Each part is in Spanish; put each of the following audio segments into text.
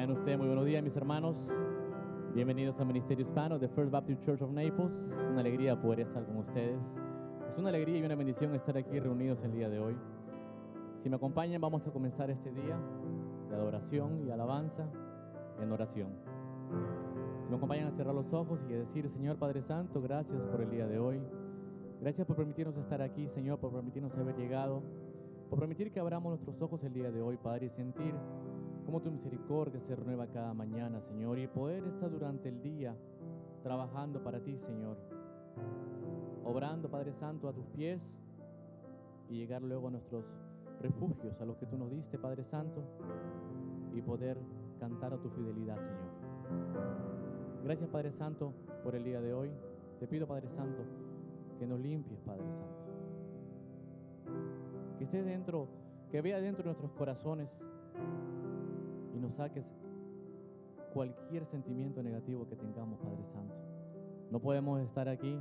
Tengan ustedes muy buenos días, mis hermanos. Bienvenidos al Ministerio Hispano de First Baptist Church of Naples. Es una alegría poder estar con ustedes. Es una alegría y una bendición estar aquí reunidos el día de hoy. Si me acompañan, vamos a comenzar este día de adoración y alabanza en oración. Si me acompañan a cerrar los ojos y a decir: Señor Padre Santo, gracias por el día de hoy. Gracias por permitirnos estar aquí, Señor, por permitirnos haber llegado, por permitir que abramos nuestros ojos el día de hoy, Padre, y sentir cómo tu misericordia se renueva cada mañana, Señor, y poder estar durante el día trabajando para ti, Señor, obrando, Padre Santo, a tus pies y llegar luego a nuestros refugios, a los que tú nos diste, Padre Santo, y poder cantar a tu fidelidad, Señor. Gracias, Padre Santo, por el día de hoy. Te pido, Padre Santo, que nos limpies, Padre Santo, que estés dentro, que veas dentro de nuestros corazones y nos saques cualquier sentimiento negativo que tengamos, Padre Santo. No podemos estar aquí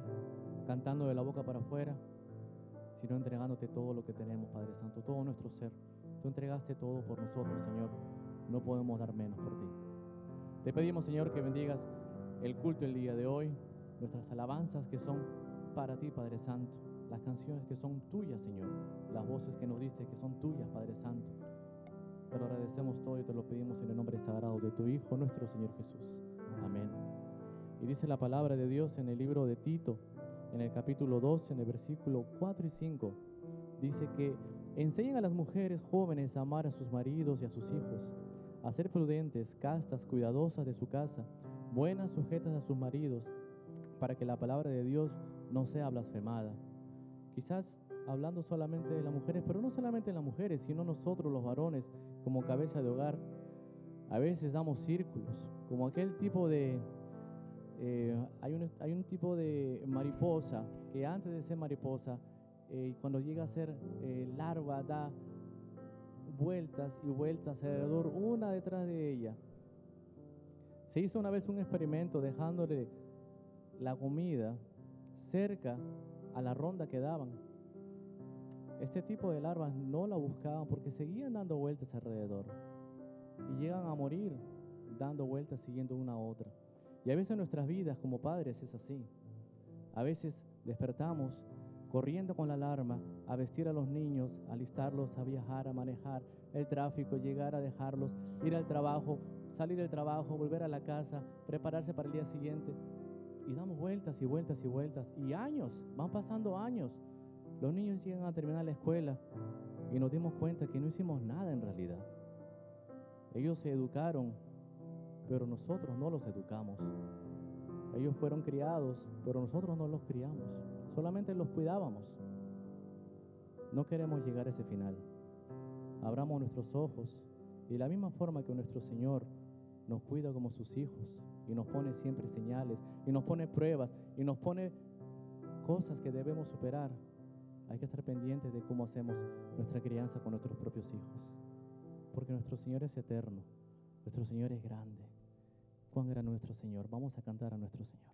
cantando de la boca para afuera, sino entregándote todo lo que tenemos, Padre Santo, todo nuestro ser. Tú entregaste todo por nosotros, Señor. No podemos dar menos por ti. Te pedimos, Señor, que bendigas el culto el día de hoy, nuestras alabanzas que son para ti, Padre Santo, las canciones que son tuyas, Señor, las voces que nos diste que son tuyas, Padre Santo. Te lo agradecemos todo y te lo pedimos en el nombre sagrado de tu Hijo, nuestro Señor Jesús. Amén. Y dice la palabra de Dios en el libro de Tito, en el capítulo 2, en el versículo 4 y 5. Dice que enseñen a las mujeres jóvenes a amar a sus maridos y a sus hijos, a ser prudentes, castas, cuidadosas de su casa, buenas, sujetas a sus maridos, para que la palabra de Dios no sea blasfemada. Quizás hablando solamente de las mujeres, pero no solamente de las mujeres, sino nosotros los varones, como cabeza de hogar, a veces damos círculos, como aquel tipo de... hay un tipo de mariposa que antes de ser mariposa, cuando llega a ser larva, da vueltas y vueltas alrededor, una detrás de ella. Se hizo una vez un experimento dejándole la comida cerca a la ronda que daban. Este tipo de larvas no la buscaban porque seguían dando vueltas alrededor y llegan a morir dando vueltas siguiendo una a otra. Y a veces en nuestras vidas como padres es así. A veces despertamos corriendo con la alarma a vestir a los niños, a alistarlos, a viajar, a manejar el tráfico, llegar a dejarlos, ir al trabajo, salir del trabajo, volver a la casa, prepararse para el día siguiente. Y damos vueltas y vueltas y vueltas. Y años, van pasando años. Los niños llegan a terminar la escuela y nos dimos cuenta que no hicimos nada en realidad. Ellos se educaron, pero nosotros no los educamos. Ellos fueron criados, pero nosotros no los criamos. Solamente los cuidábamos. No queremos llegar a ese final. Abramos nuestros ojos y de la misma forma que nuestro Señor nos cuida como sus hijos y nos pone siempre señales y nos pone pruebas y nos pone cosas que debemos superar, hay que estar pendientes de cómo hacemos nuestra crianza con nuestros propios hijos, porque nuestro Señor es eterno, nuestro Señor es grande. Cuán grande nuestro Señor. Vamos a cantar a nuestro Señor.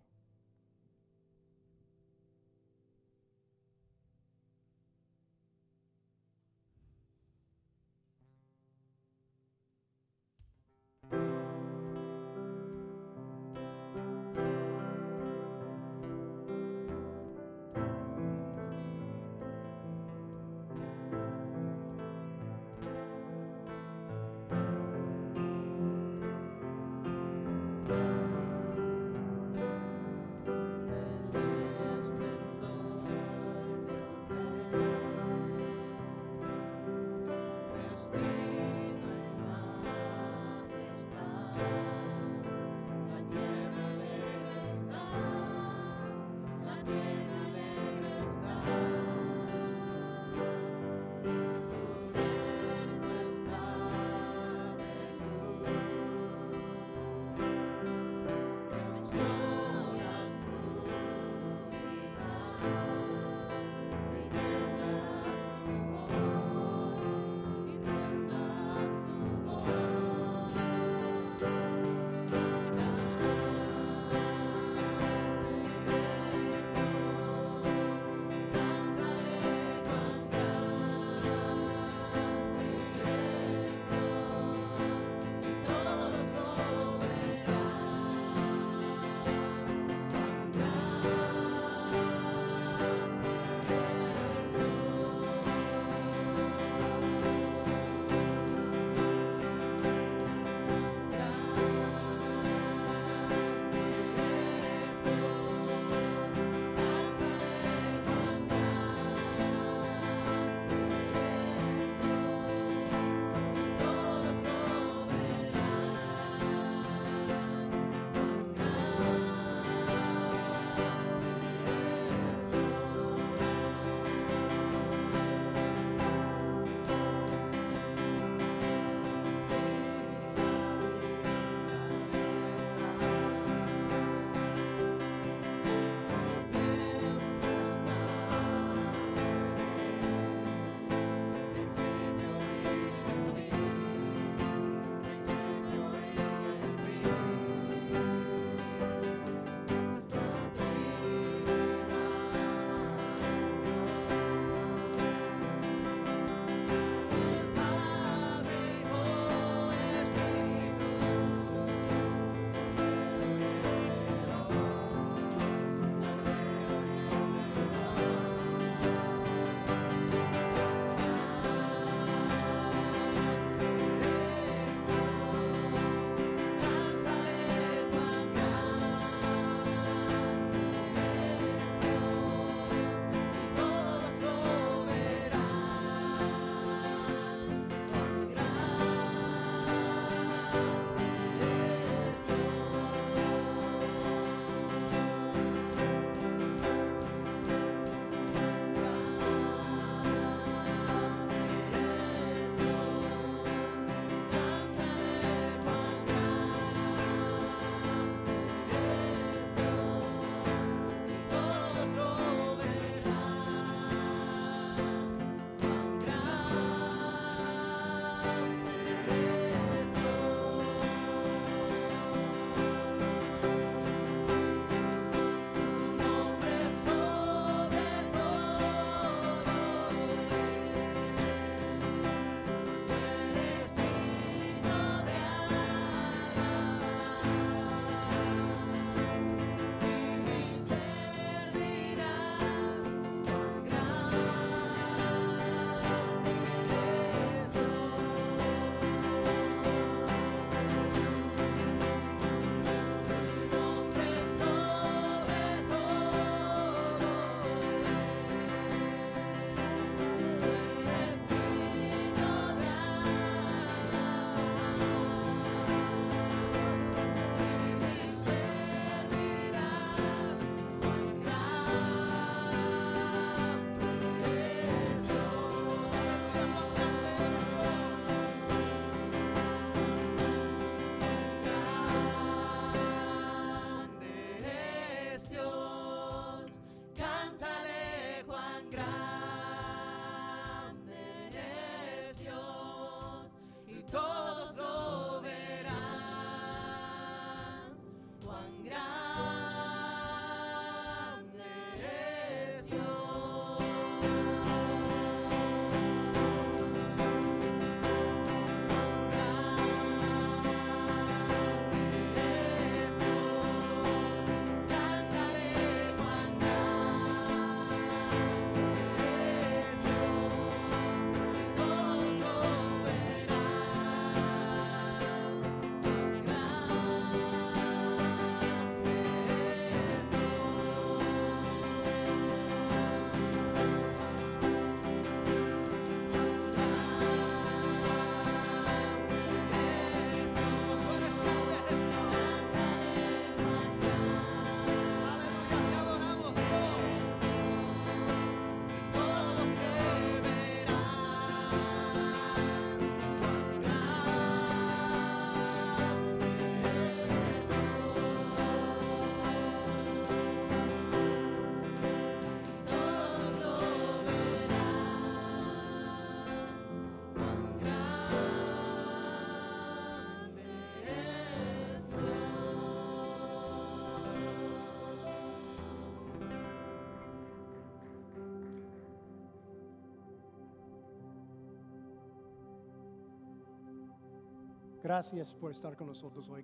Gracias por estar con nosotros hoy.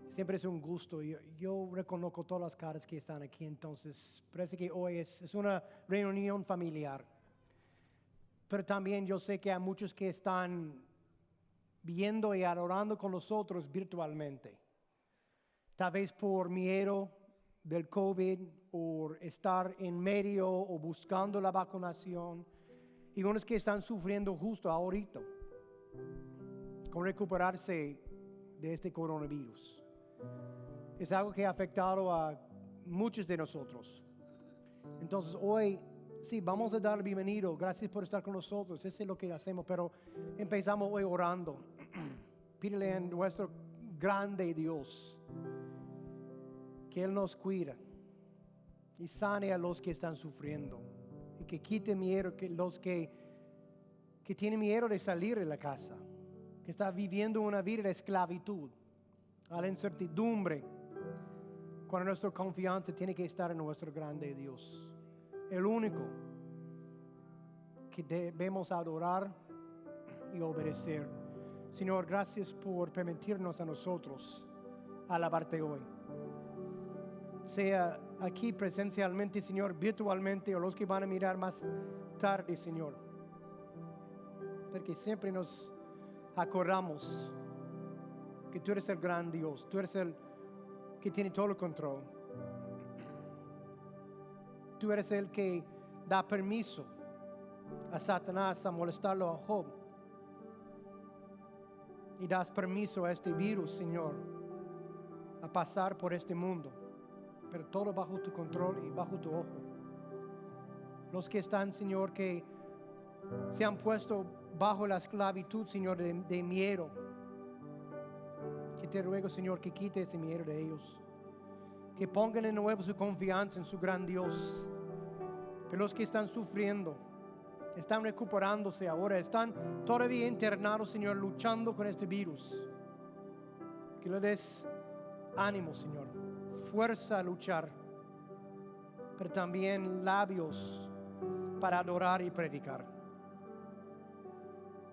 Siempre es un gusto. Yo reconozco todas las caras que están aquí, entonces parece que hoy es una reunión familiar. Pero también yo sé que hay muchos que están viendo y adorando con nosotros virtualmente. Tal vez por miedo del COVID o estar en medio o buscando la vacunación. Y unos que están sufriendo justo ahorita con recuperarse de este coronavirus. Es algo que ha afectado a muchos de nosotros. Entonces hoy, sí, vamos a dar bienvenido. Gracias por estar con nosotros. Eso es lo que hacemos, pero empezamos hoy orando. Pídele a nuestro grande Dios que Él nos cuida y sane a los que están sufriendo y que quite miedo, que los que tienen miedo de salir de la casa, que está viviendo una vida de esclavitud, a la incertidumbre, cuando nuestra confianza tiene que estar en nuestro grande Dios, el único que debemos adorar y obedecer. Señor, gracias por permitirnos a nosotros alabarte hoy. Sea aquí presencialmente, Señor, virtualmente, o los que van a mirar más tarde, Señor. Porque siempre nos acordamos que tú eres el gran Dios, tú eres el que tiene todo el control. Tú eres el que da permiso a Satanás a molestarlo a Job. Y das permiso a este virus, Señor, a pasar por este mundo. Pero todo bajo tu control y bajo tu ojo. Los que están, Señor, que se han puesto bajo la esclavitud, Señor, de miedo. Que te ruego, Señor, que quite ese miedo de ellos. Que pongan de nuevo su confianza en su gran Dios. Pero los que están sufriendo, están recuperándose ahora, están todavía internados, Señor, luchando con este virus. Que le des ánimo, Señor, fuerza a luchar, pero también labios para adorar y predicar.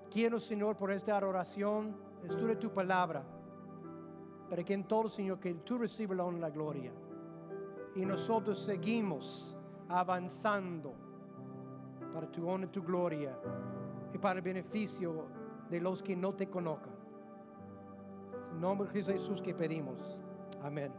Quiero, Señor, por esta adoración, estudie tu palabra, para que en todo, Señor, que tú recibas la honra y la gloria. Y nosotros seguimos avanzando para tu honra y tu gloria y para el beneficio de los que no te conozcan. En nombre de Cristo Jesús que pedimos. Amén.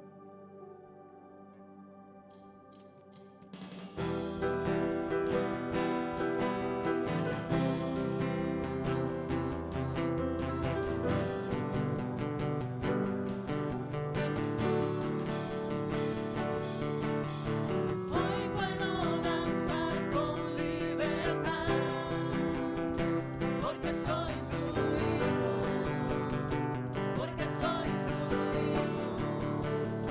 Hoy puedo danzar con libertad, porque soy tu hijo, porque soy tu hijo.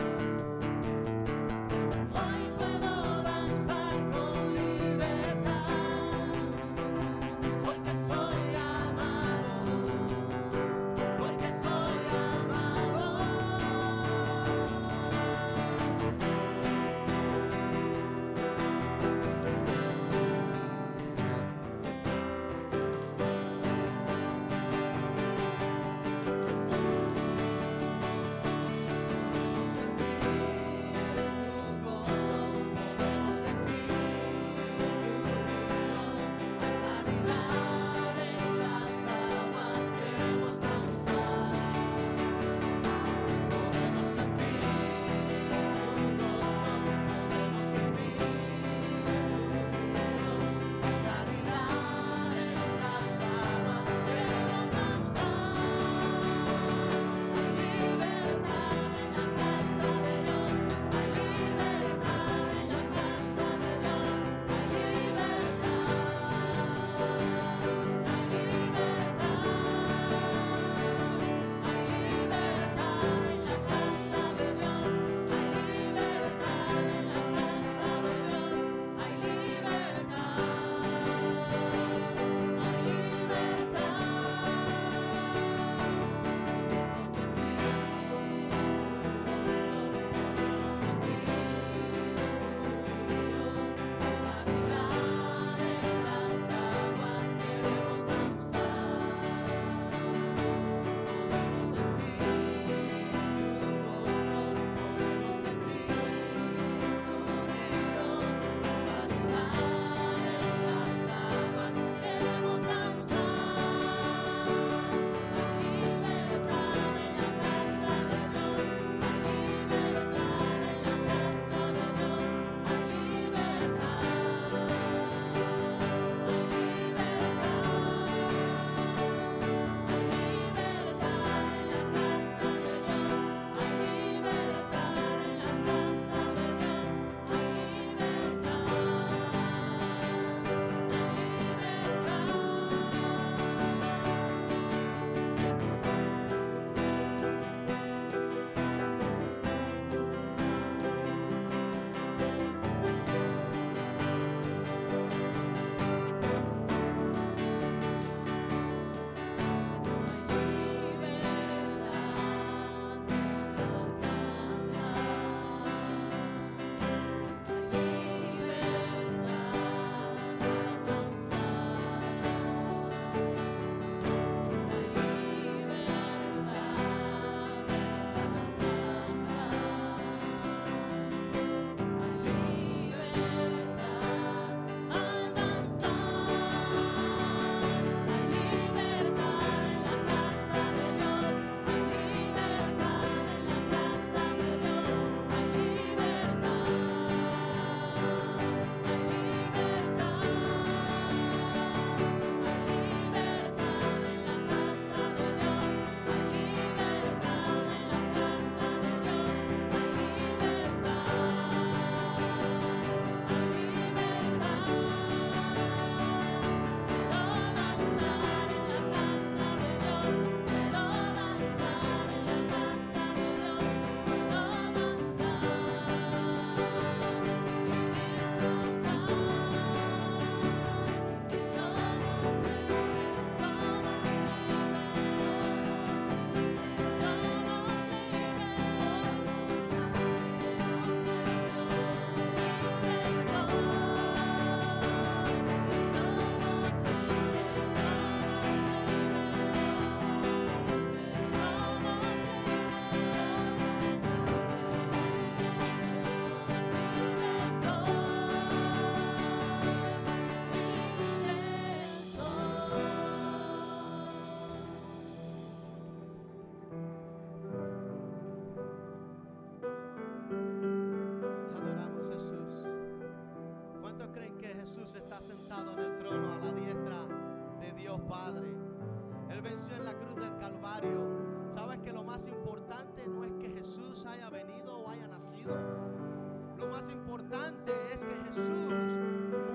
Jesús está sentado en el trono a la diestra de Dios Padre. Él venció en la cruz del Calvario. ¿Sabes que lo más importante no es que Jesús haya venido o haya nacido? Lo más importante es que Jesús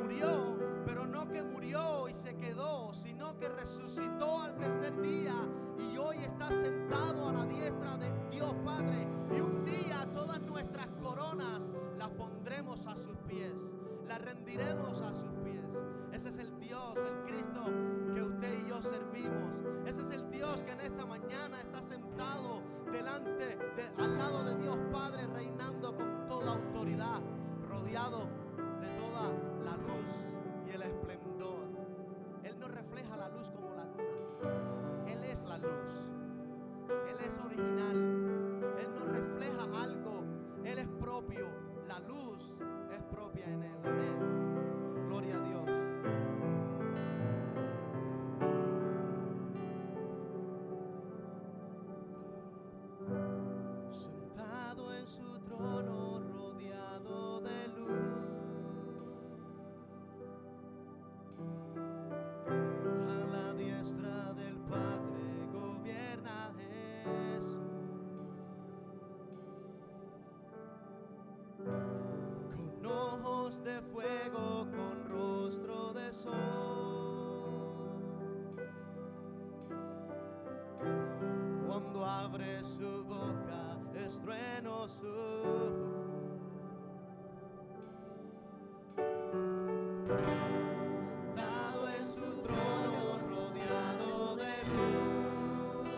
murió, pero no que murió y se quedó, sino que resucitó al tercer día y hoy está sentado a la diestra de Dios Padre. Y un día todas nuestras coronas las pondremos a sus pies, las rendiremos a sus pies. Ese es el Dios, el Cristo que usted y yo servimos. Ese es el Dios que en esta mañana está sentado al lado de Dios Padre, reinando con toda autoridad, rodeado de toda la luz y el esplendor. Él no refleja la luz como la luna. Él es la luz. Él es original. Él no refleja algo. Él es propio. La luz es propia en Él. Amén. Gloria a Dios. Sentado en su trono, rodeado de luz, a la diestra del Padre gobierna Jesús. Con ojos de fuego, con rostro de sol, cuando abre su boca, estruendo su voz. Sentado en su trono, rodeado de luz,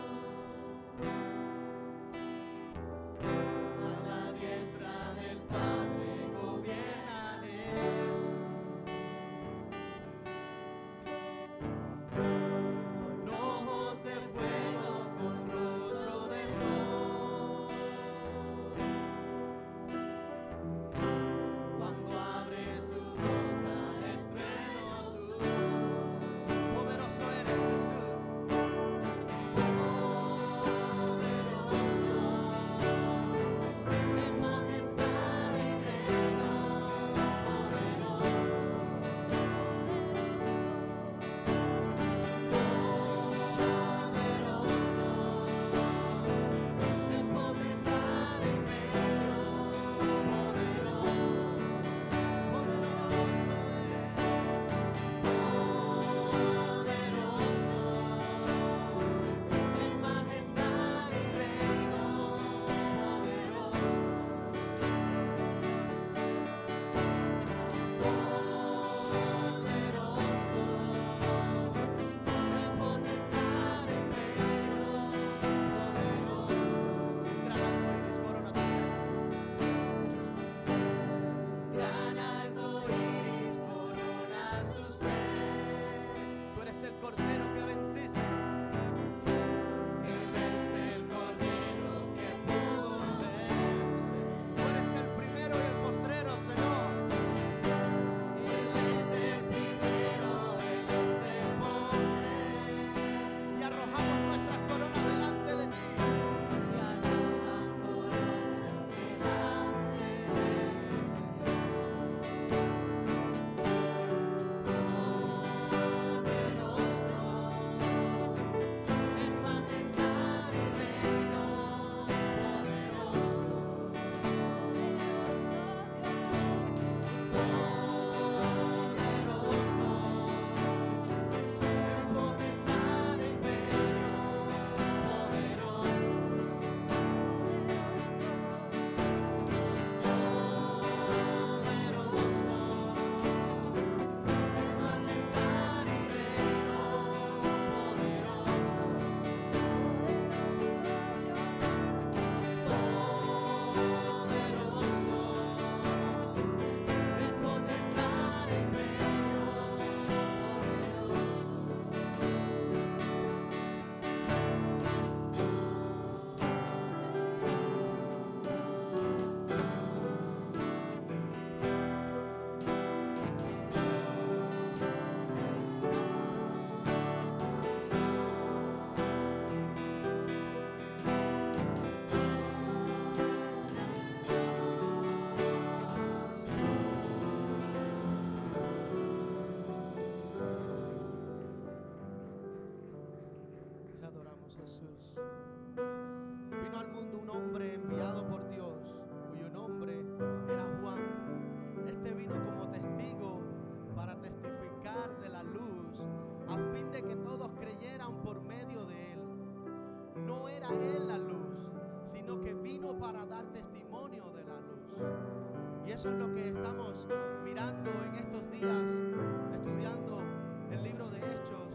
a la diestra del Padre gobierna Jesús. Con ojos de fuego, con rostro de sol, eso es lo que estamos mirando en estos días, estudiando el libro de Hechos.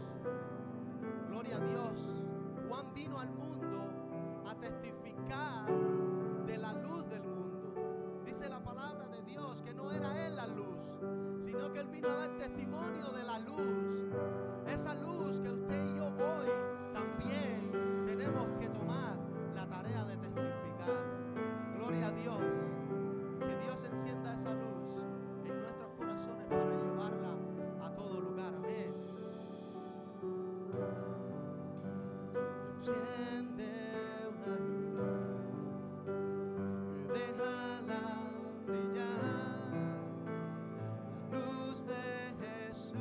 Gloria a Dios. Juan vino al mundo a testificar de la luz del mundo. Dice la palabra de Dios que no era Él la luz, sino que Él vino a dar testimonio de la luz. Esa luz que usted y yo hoy también tenemos que tomar la tarea de testificar. Gloria a Dios. Que Dios encienda esa luz en nuestros corazones para llevarla a todo lugar. Amén. Enciende una luz, déjala brillar, la luz de Jesús,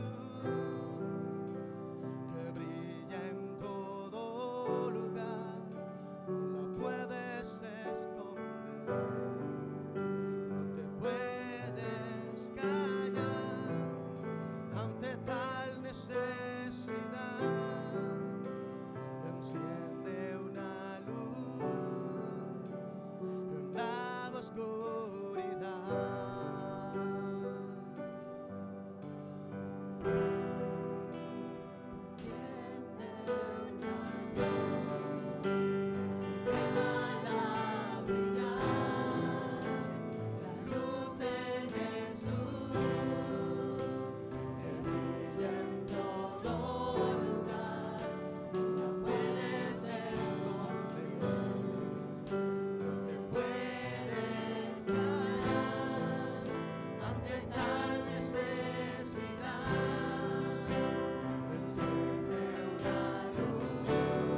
que brilla en todo lugar, no la puedes esconder, no te puedes callar ante tal necesidad. Enciende una luz en la oscuridad. Déjala brillar, la luz de Jesús, que brilla en todo lugar, no puedes esconder, no te puedes callar ante tal necesidad. Enciende una luz en la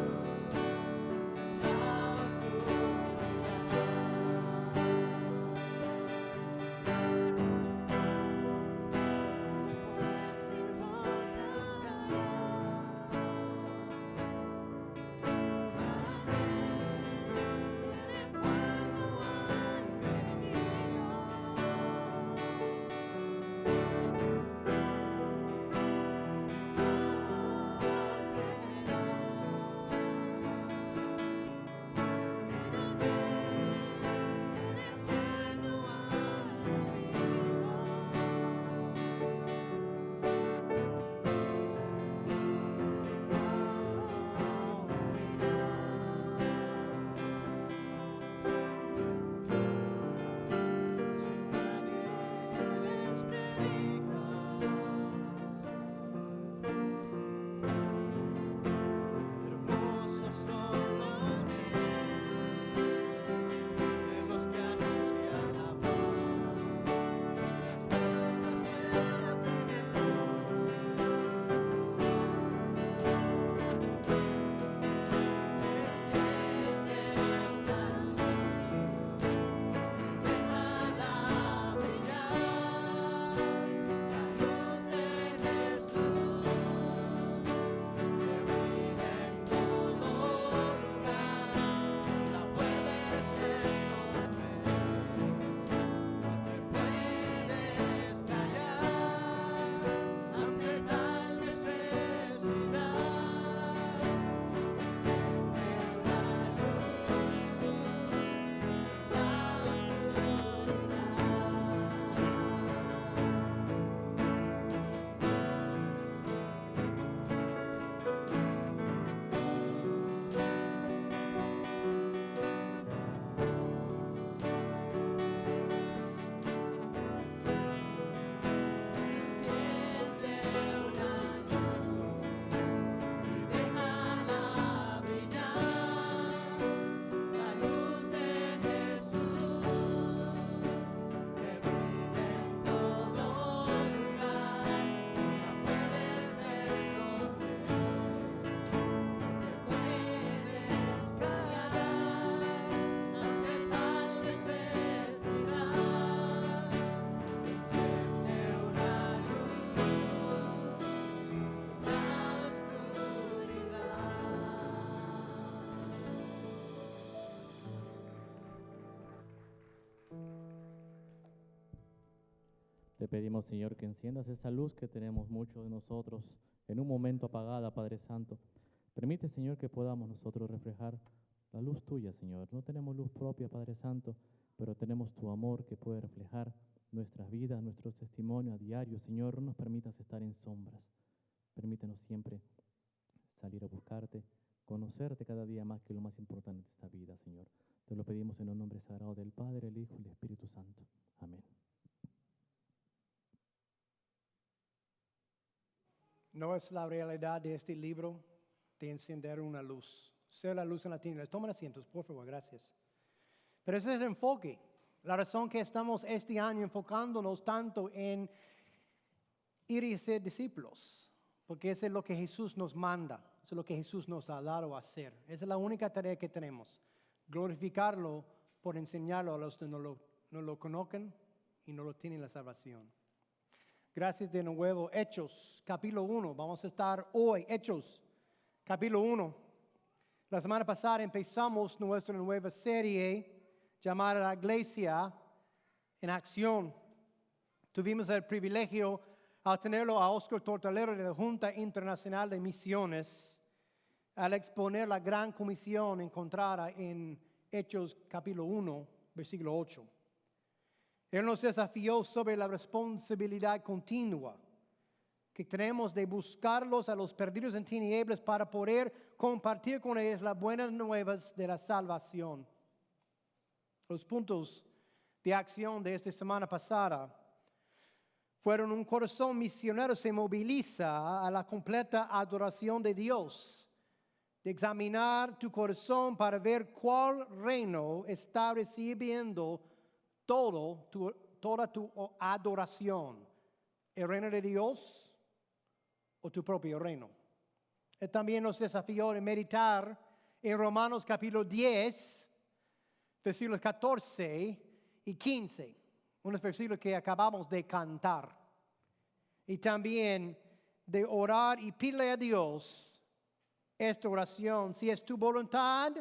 Hermosos son los pies de los que anuncian la paz, las buenas nuevas de Enciende una luz, déjala brillar, la luz de Jesús, que brilla en todo lugar, la puedes esconder, no te puedes callar ante tal necesidad. Enciende una luz en déjala brillar, la luz de Jesús, que brilla en todo lugar, la puedes esconder, no te puedes callar ante tal necesidad. Enciende una luz en la oscuridad. Te pedimos, Señor, que enciendas esa luz que tenemos muchos de nosotros en un momento apagada, Padre Santo. Permite, Señor, que podamos nosotros reflejar la luz tuya, Señor. No tenemos luz propia, Padre Santo, pero tenemos tu amor que puede reflejar nuestras vidas, nuestro testimonio a diario. Señor, no nos permitas estar en sombras. Permítenos siempre salir a buscarte, conocerte cada día más, que es lo más importante de esta vida, Señor. Te lo pedimos en el nombre sagrado del Padre, el Hijo y el Espíritu Santo. Amén. No es la realidad de este libro de encender una luz. Ser la luz en la tinieblas. Tomen asientos, por favor, gracias. Pero ese es el enfoque. La razón que estamos este año enfocándonos tanto en ir y ser discípulos. Porque eso es lo que Jesús nos manda. Eso es lo que Jesús nos ha dado a hacer. Esa es la única tarea que tenemos. Glorificarlo por enseñarlo a los que no lo conozcan y no lo tienen la salvación. Gracias de nuevo. Hechos, capítulo 1. Vamos a estar hoy, Hechos, capítulo 1. La semana pasada empezamos nuestra nueva serie llamada La Iglesia en Acción. Tuvimos el privilegio al tenerlo a Oscar Tortolero de la Junta Internacional de Misiones al exponer la gran comisión encontrada en Hechos capítulo 1, versículo 8. Él nos desafió sobre la responsabilidad continua que tenemos de buscarlos a los perdidos en tinieblas para poder compartir con ellos las buenas nuevas de la salvación. Los puntos de acción de esta semana pasada fueron: un corazón misionero se moviliza a la completa adoración de Dios, de examinar tu corazón para ver cuál reino está recibiendo toda tu adoración, el reino de Dios o tu propio reino. Él también nos desafió a meditar en Romanos capítulo 10, versículos 14 y 15, unos versículos que acabamos de cantar. Y también de orar y pedirle a Dios esta oración: si es tu voluntad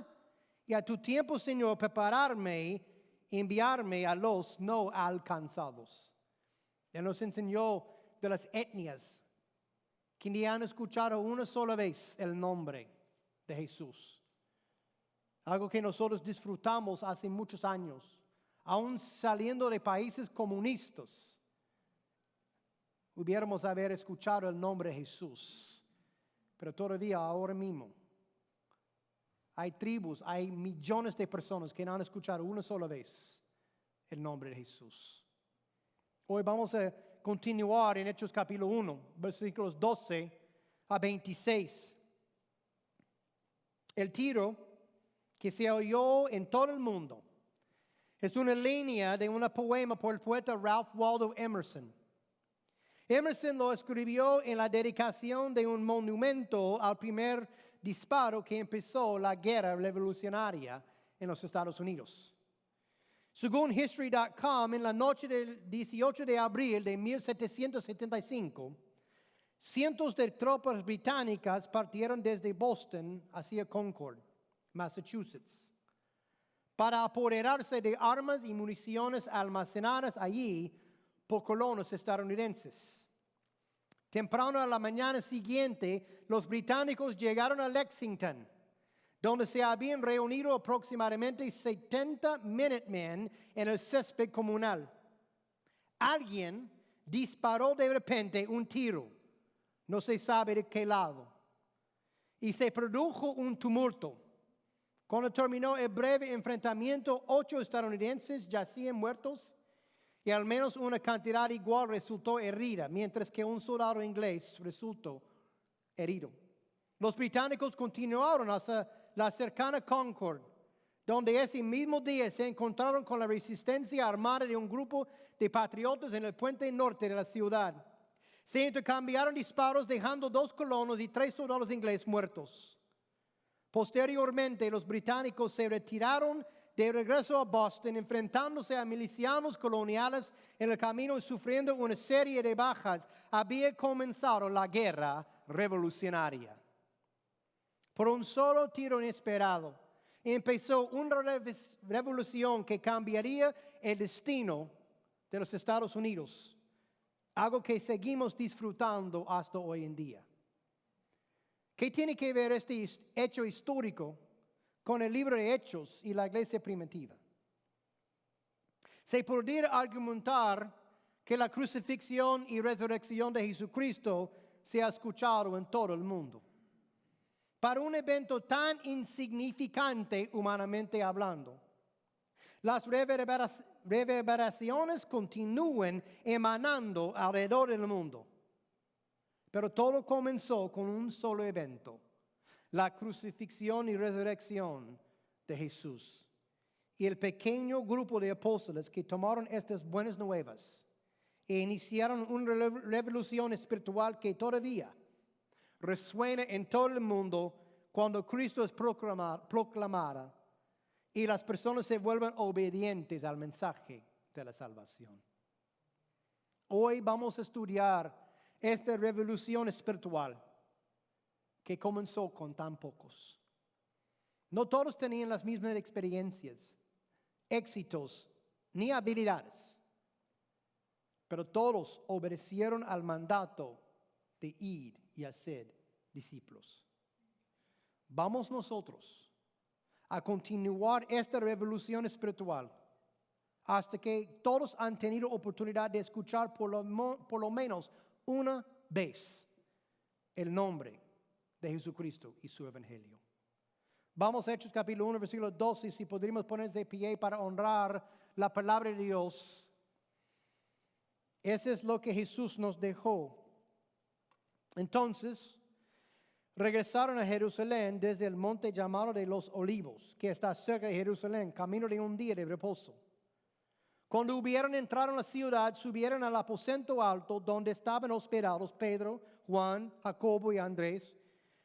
y a tu tiempo, Señor, prepararme, enviarme a los no alcanzados. Él nos enseñó de las etnias que ni han escuchado una sola vez el nombre de Jesús. Algo que nosotros disfrutamos hace muchos años, aún saliendo de países comunistas. Hubiéramos haber escuchado el nombre de Jesús, pero todavía ahora mismo hay tribus, hay millones de personas que no han escuchado una sola vez el nombre de Jesús. Hoy vamos a continuar en Hechos capítulo 1, versículos 12 a 26. El tiro que se oyó en todo el mundo es una línea de un poema por el poeta Ralph Waldo Emerson. Emerson lo escribió en la dedicación de un monumento al primer disparo que empezó la guerra revolucionaria en los Estados Unidos. Según History.com, en la noche del 18 de abril de 1775, cientos de tropas británicas partieron desde Boston hacia Concord, Massachusetts, para apoderarse de armas y municiones almacenadas allí por colonos estadounidenses. Temprano a la mañana siguiente, los británicos llegaron a Lexington, donde se habían reunido aproximadamente 70 Minutemen en el césped comunal. Alguien disparó de repente un tiro, no se sabe de qué lado, y se produjo un tumulto. Cuando terminó el breve enfrentamiento, 8 estadounidenses yacían muertos y al menos una cantidad igual resultó herida, mientras que un soldado inglés resultó herido. Los británicos continuaron hacia la cercana Concord, donde ese mismo día se encontraron con la resistencia armada de un grupo de patriotas en el puente norte de la ciudad. Se intercambiaron disparos, dejando 2 colonos y 3 soldados ingleses muertos. Posteriormente, los británicos se retiraron de regreso a Boston, enfrentándose a milicianos coloniales en el camino y sufriendo una serie de bajas. Había comenzado la guerra revolucionaria. Por un solo tiro inesperado, empezó una revolución que cambiaría el destino de los Estados Unidos, algo que seguimos disfrutando hasta hoy en día. ¿Qué tiene que ver este hecho histórico con el libro de Hechos y la iglesia primitiva? Se podría argumentar que la crucifixión y resurrección de Jesucristo se ha escuchado en todo el mundo. Para un evento tan insignificante humanamente hablando, las reverberaciones continúan emanando alrededor del mundo. Pero todo comenzó con un solo evento, la crucifixión y resurrección de Jesús. Y el pequeño grupo de apóstoles que tomaron estas buenas nuevas e iniciaron una revolución espiritual que todavía resuena en todo el mundo cuando Cristo es proclamado y las personas se vuelven obedientes al mensaje de la salvación. Hoy vamos a estudiar esta revolución espiritual que comenzó con tan pocos. No todos tenían las mismas experiencias, éxitos ni habilidades, pero todos obedecieron al mandato de ir y hacer discípulos. Vamos nosotros a continuar esta revolución espiritual hasta que todos han tenido oportunidad de escuchar por lo menos una vez el nombre de Jesucristo y su evangelio. Vamos a Hechos capítulo 1, versículo 12, si podríamos ponernos de pie para honrar la palabra de Dios. Eso es lo que Jesús nos dejó. Entonces, regresaron a Jerusalén desde el monte llamado de los Olivos, que está cerca de Jerusalén, camino de un día de reposo. Cuando hubieron entrado en la ciudad, subieron al aposento alto donde estaban hospedados Pedro, Juan, Jacobo y Andrés,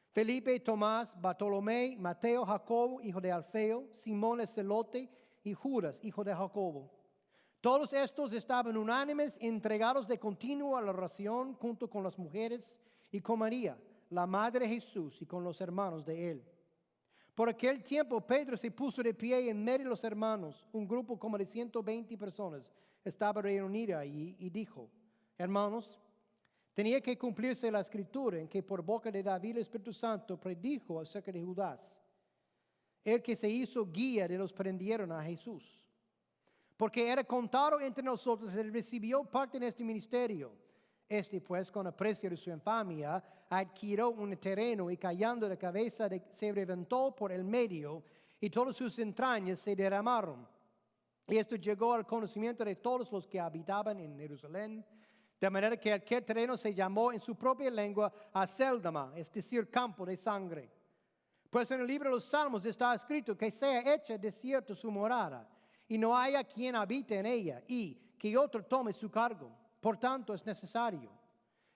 Felipe, Tomás, Bartolomé, Mateo, Jacobo, hijo de Alfeo, Simón el celote y Judas, hijo de Jacobo. Todos estos estaban unánimes, entregados de continuo a la oración junto con las mujeres y con María, la madre de Jesús, y con los hermanos de él. Por aquel tiempo Pedro se puso de pie en medio de los hermanos. Un grupo como de 120 personas estaba reunida allí y dijo: hermanos, tenía que cumplirse la escritura en que por boca de David el Espíritu Santo predijo acerca de Judas, el que se hizo guía de los que prendieron a Jesús. Porque era contado entre nosotros, él recibió parte en este ministerio. Este pues, con aprecio de su infamia, adquirió un terreno y cayendo de cabeza se reventó por el medio y todas sus entrañas se derramaron. Y esto llegó al conocimiento de todos los que habitaban en Jerusalén, de manera que aquel terreno se llamó en su propia lengua Aceldama, es decir, campo de sangre. Pues en el libro de los Salmos está escrito que sea hecha desierto su morada, y no haya quien habite en ella, y que otro tome su cargo. Por tanto, es necesario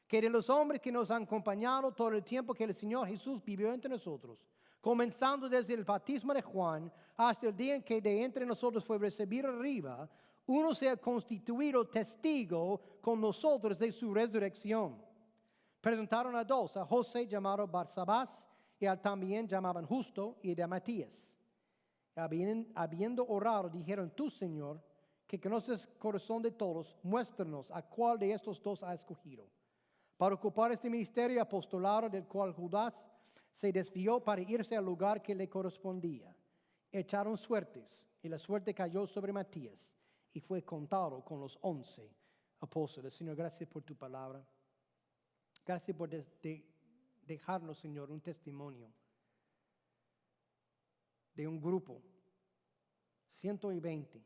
que de los hombres que nos han acompañado todo el tiempo que el Señor Jesús vivió entre nosotros, comenzando desde el bautismo de Juan hasta el día en que de entre nosotros fue recibido arriba, uno sea constituido testigo con nosotros de su resurrección. Presentaron a dos, a José llamado Barsabás y al también llamaban Justo y de Matías. Habiendo orado, dijeron: tú, Señor, que conoces el corazón de todos, muéstranos a cuál de estos dos ha escogido para ocupar este ministerio apostolado, del cual Judas se desvió para irse al lugar que le correspondía. Echaron suertes y la suerte cayó sobre Matías y fue contado con los 11 apóstoles. Señor, gracias por tu palabra. Gracias por dejarnos, Señor, un testimonio de un grupo, 120,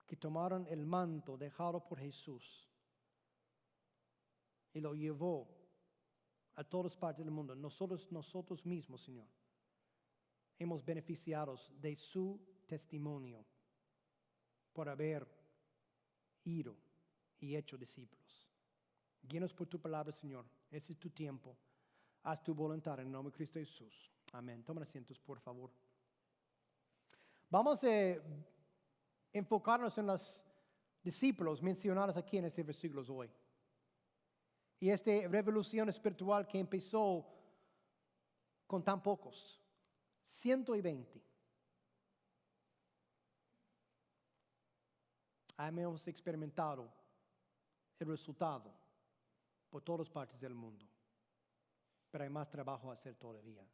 que tomaron el manto dejado por Jesús y lo llevó a todas partes del mundo. Nosotros mismos, Señor, hemos beneficiado de su testimonio por haber ido y hecho discípulos. Guíanos por tu palabra, Señor. Ese es tu tiempo. Haz tu voluntad en el nombre de Cristo Jesús. Amén. Tomen asientos, por favor. Vamos a enfocarnos en los discípulos mencionados aquí en este versículo hoy. Y esta revolución espiritual que empezó con tan pocos, 120. Hemos experimentado el resultado por todas partes del mundo, pero hay más trabajo a hacer todavía.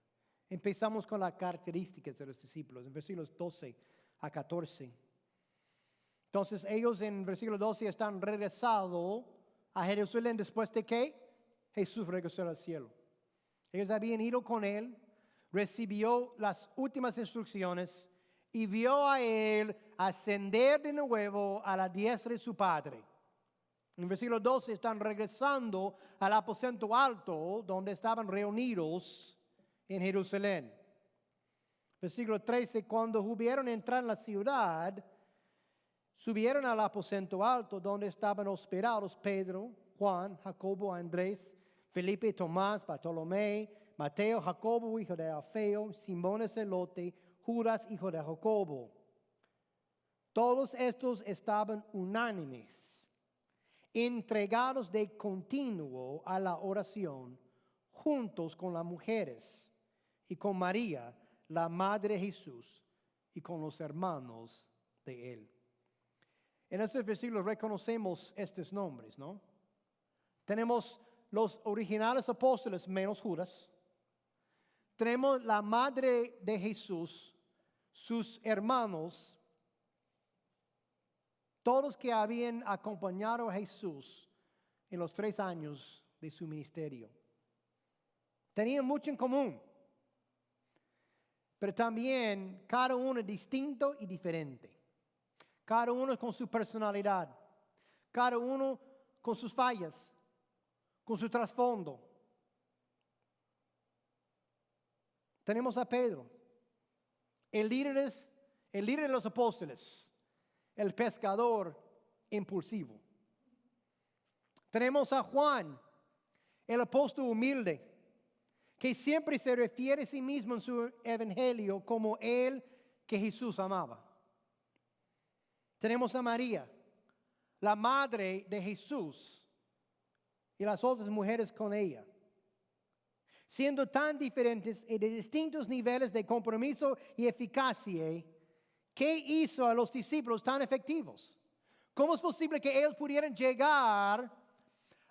Empezamos con las características de los discípulos, en versículos 12 a 14. Entonces ellos en versículo 12 están regresados a Jerusalén después de que Jesús regresó al cielo. Ellos habían ido con él, recibió las últimas instrucciones y vio a él ascender de nuevo a la diestra de su Padre. En versículo 12 están regresando al aposento alto donde estaban reunidos en Jerusalén. Versículo 13, cuando hubieron entrado en la ciudad, subieron al aposento alto donde estaban hospedados Pedro, Juan, Jacobo, Andrés, Felipe, Tomás, Bartolomé, Mateo, Jacobo, hijo de Alfeo, Simón el celote, Judas, hijo de Jacobo. Todos estos estaban unánimes, entregados de continuo a la oración, juntos con las mujeres y con María, la madre de Jesús, y con los hermanos de él. En estos versículos reconocemos estos nombres, ¿no? Tenemos los originales apóstoles menos Judas. Tenemos la madre de Jesús, sus hermanos, todos que habían acompañado a Jesús en los 3 años de su ministerio. Tenían mucho en común, pero también cada uno distinto y diferente. Cada uno con su personalidad, cada uno con sus fallas, con su trasfondo. Tenemos a Pedro, el líder de los apóstoles, el pescador impulsivo. Tenemos a Juan, el apóstol humilde, que siempre se refiere a sí mismo en su evangelio como el que Jesús amaba. Tenemos a María, la madre de Jesús, y las otras mujeres con ella. Siendo tan diferentes y de distintos niveles de compromiso y eficacia, ¿qué hizo a los discípulos tan efectivos? ¿Cómo es posible que ellos pudieran llegar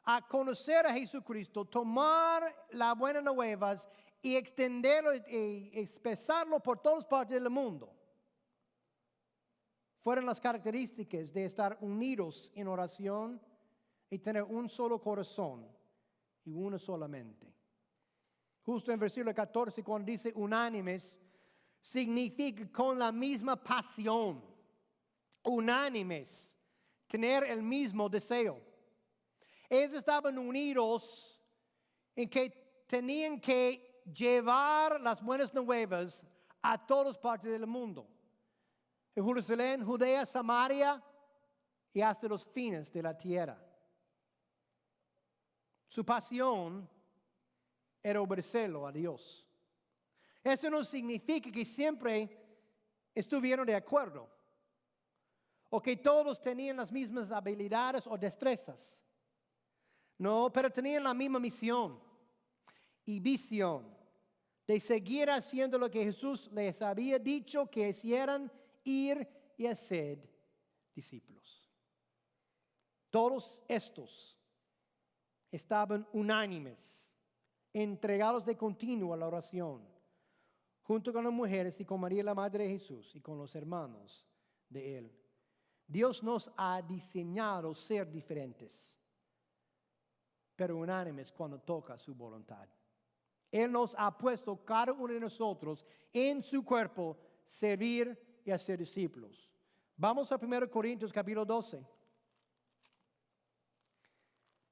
a conocer a Jesucristo, tomar las buenas nuevas y extenderlo y expresarlo por todas partes del mundo? Fueron las características de estar unidos en oración y tener un solo corazón y una sola mente. Justo en versículo 14, cuando dice unánimes, significa con la misma pasión. Unánimes, tener el mismo deseo. Ellos estaban unidos en que tenían que llevar las buenas nuevas a todas partes del mundo. En Jerusalén, Judea, Samaria y hasta los fines de la tierra. Su pasión era obedecerlo a Dios. Eso no significa que siempre estuvieron de acuerdo o que todos tenían las mismas habilidades o destrezas. No, pero tenían la misma misión y visión de seguir haciendo lo que Jesús les había dicho que hicieran, ir y hacer discípulos. Todos estos estaban unánimes, entregados de continuo a la oración, junto con las mujeres y con María la Madre de Jesús y con los hermanos de él. Dios nos ha diseñado ser diferentes, pero unánimes cuando toca su voluntad. Él nos ha puesto cada uno de nosotros en su cuerpo servir y hacer discípulos. Vamos a 1 Corintios capítulo 12.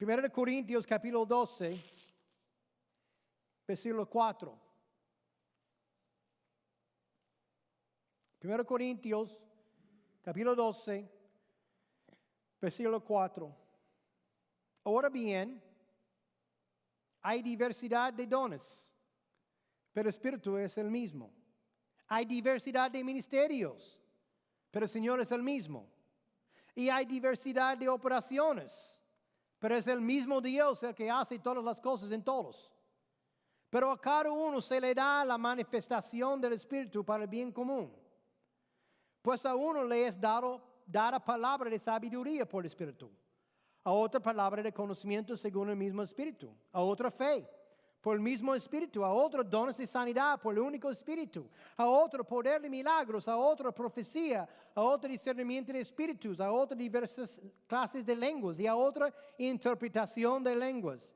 1 Corintios capítulo 12, versículo 4. 1 Corintios capítulo 12, versículo 4. Ahora bien, hay diversidad de dones, pero el Espíritu es el mismo. Hay diversidad de ministerios, pero el Señor es el mismo. Y hay diversidad de operaciones, pero es el mismo Dios el que hace todas las cosas en todos. Pero a cada uno se le da la manifestación del Espíritu para el bien común. Pues a uno le es dada palabra de sabiduría por el Espíritu, a otra palabra de conocimiento según el mismo Espíritu, a otra fe por el mismo Espíritu, a otro dones de sanidad por el único Espíritu, a otro poder de milagros, a otro profecía, a otro discernimiento de espíritus, a otro diversas clases de lenguas y a otra interpretación de lenguas.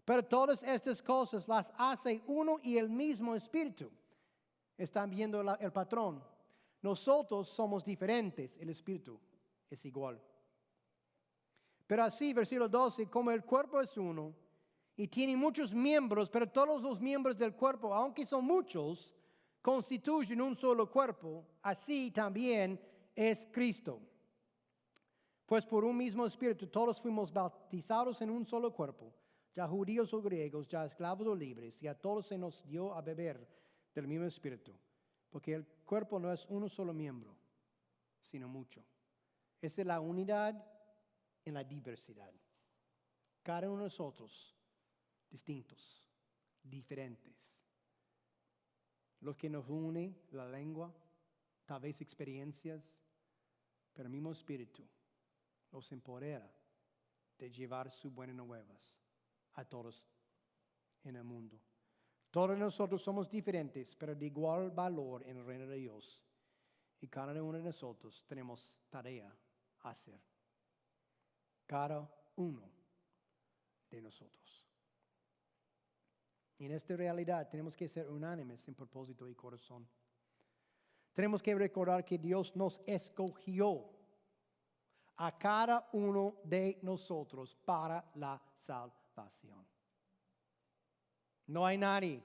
Pero todas estas cosas las hace uno y el mismo Espíritu. Están viendo el patrón. Nosotros somos diferentes, el Espíritu es igual. Pero así, versículo 12, como el cuerpo es uno y tiene muchos miembros, pero todos los miembros del cuerpo, aunque son muchos, constituyen un solo cuerpo, así también es Cristo. Pues por un mismo Espíritu todos fuimos bautizados en un solo cuerpo, ya judíos o griegos, ya esclavos o libres, y a todos se nos dio a beber del mismo Espíritu, porque el cuerpo no es uno solo miembro, sino mucho. Esa es la unidad en la diversidad. Cada uno de nosotros, distintos, diferentes. Lo que nos une, la lengua, tal vez experiencias, pero el mismo Espíritu nos empodera de llevar sus buenas nuevas a todos en el mundo. Todos nosotros somos diferentes, pero de igual valor en el reino de Dios. Y cada uno de nosotros tenemos tarea a hacer. Cada uno de nosotros. Y en esta realidad tenemos que ser unánimes en propósito y corazón. Tenemos que recordar que Dios nos escogió a cada uno de nosotros para la salvación. No hay nadie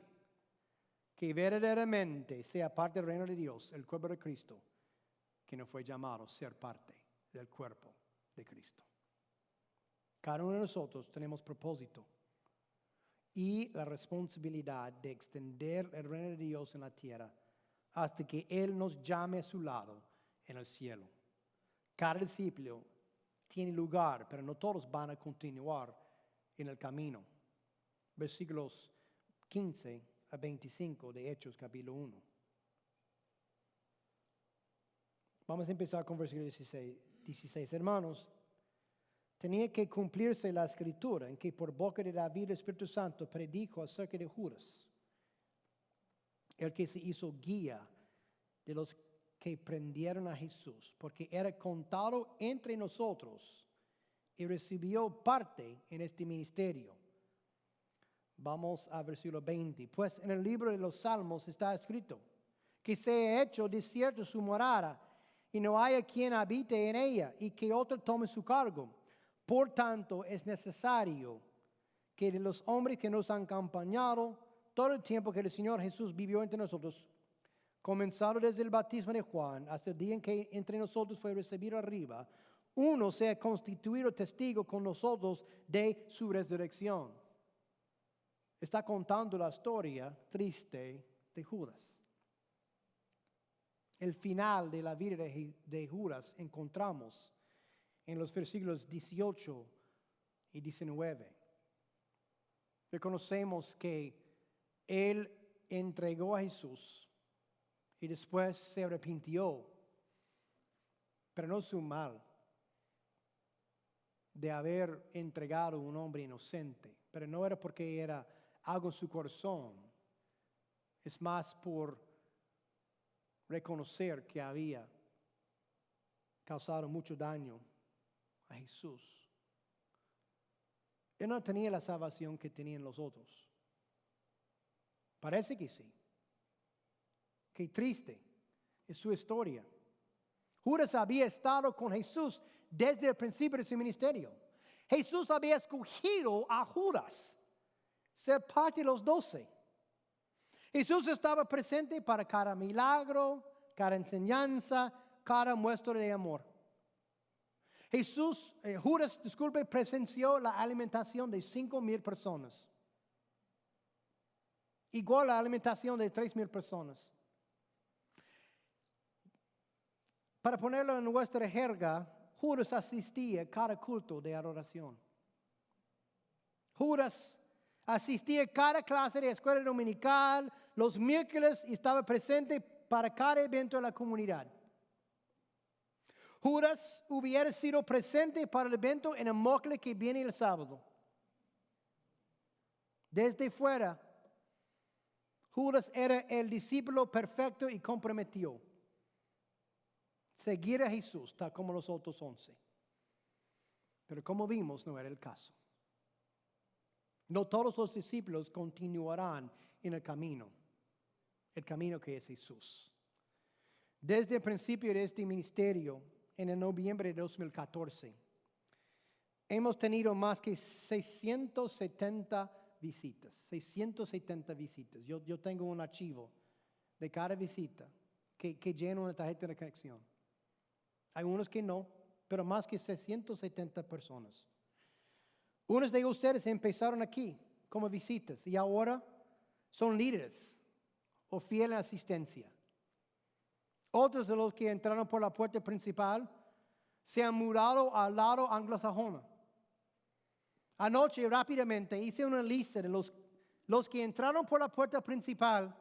que verdaderamente sea parte del reino de Dios, el cuerpo de Cristo, que no fue llamado a ser parte del cuerpo de Cristo. Cada uno de nosotros tenemos propósito y la responsabilidad de extender el reino de Dios en la tierra hasta que Él nos llame a su lado en el cielo. Cada discípulo tiene lugar, pero no todos van a continuar en el camino. Versículos 15 a 25 de Hechos capítulo 1. Vamos a empezar con versículo 16. Hermanos, tenía que cumplirse la escritura en que por boca de David el Espíritu Santo predijo acerca de Judas, el que se hizo guía de los que prendieron a Jesús, porque era contado entre nosotros y recibió parte en este ministerio. Vamos a versículo 20. Pues en el libro de los Salmos está escrito que se ha hecho desierto su morada y no haya quien habite en ella y que otro tome su cargo. Por tanto, es necesario que de los hombres que nos han acompañado todo el tiempo que el Señor Jesús vivió entre nosotros, comenzado desde el bautismo de Juan hasta el día en que entre nosotros fue recibido arriba, uno sea constituido testigo con nosotros de su resurrección. Está contando la historia triste de Judas. El final de la vida de Judas encontramos en los versículos 18 y 19. Reconocemos que él entregó a Jesús y después se arrepintió, pero no su mal de haber entregado a un hombre inocente, pero no era porque era algo en su corazón, es más por reconocer que había causado mucho daño a Jesús. Él no tenía la salvación que tenían los otros. Parece que sí. Qué triste es su historia. Judas había estado con Jesús desde el principio de su ministerio. Jesús había escogido a Judas ser parte de los 12. Jesús estaba presente para cada milagro, cada enseñanza, cada muestra de amor. Judas, presenció la alimentación de 5,000 personas. Igual a la alimentación de 3,000 personas. Para ponerlo en nuestra jerga, Judas asistía a cada culto de adoración. Judas asistía a cada clase de escuela dominical, los miércoles y estaba presente para cada evento de la comunidad. Judas hubiera sido presente para el evento en el Mocle que viene el sábado. Desde fuera, Judas era el discípulo perfecto y comprometió. Seguir a Jesús, tal como los otros 11. Pero como vimos, no era el caso. No todos los discípulos continuarán en el camino que es Jesús. Desde el principio de este ministerio, en el noviembre de 2014, hemos tenido más que 670 visitas. 670 visitas. Yo tengo un archivo de cada visita que lleno una tarjeta de conexión. Hay unos que no, pero más que 670 personas. Unos de ustedes empezaron aquí como visitas y ahora son líderes o fieles asistencia. Otros de los que entraron por la puerta principal se han mudado al lado anglosajón. Anoche rápidamente hice una lista de los que entraron por la puerta principal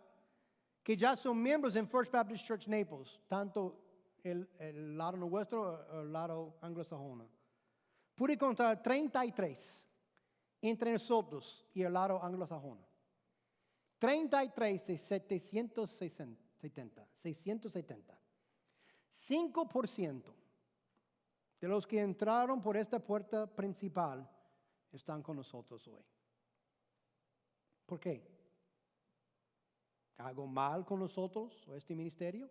que ya son miembros en First Baptist Church Naples, tanto el lado nuestro o el lado anglosajón. Pude contar 33 entre nosotros y el lado anglosajón. 33 de 670. 5% de los que entraron por esta puerta principal están con nosotros hoy. ¿Por qué? ¿Hago mal con nosotros o este ministerio?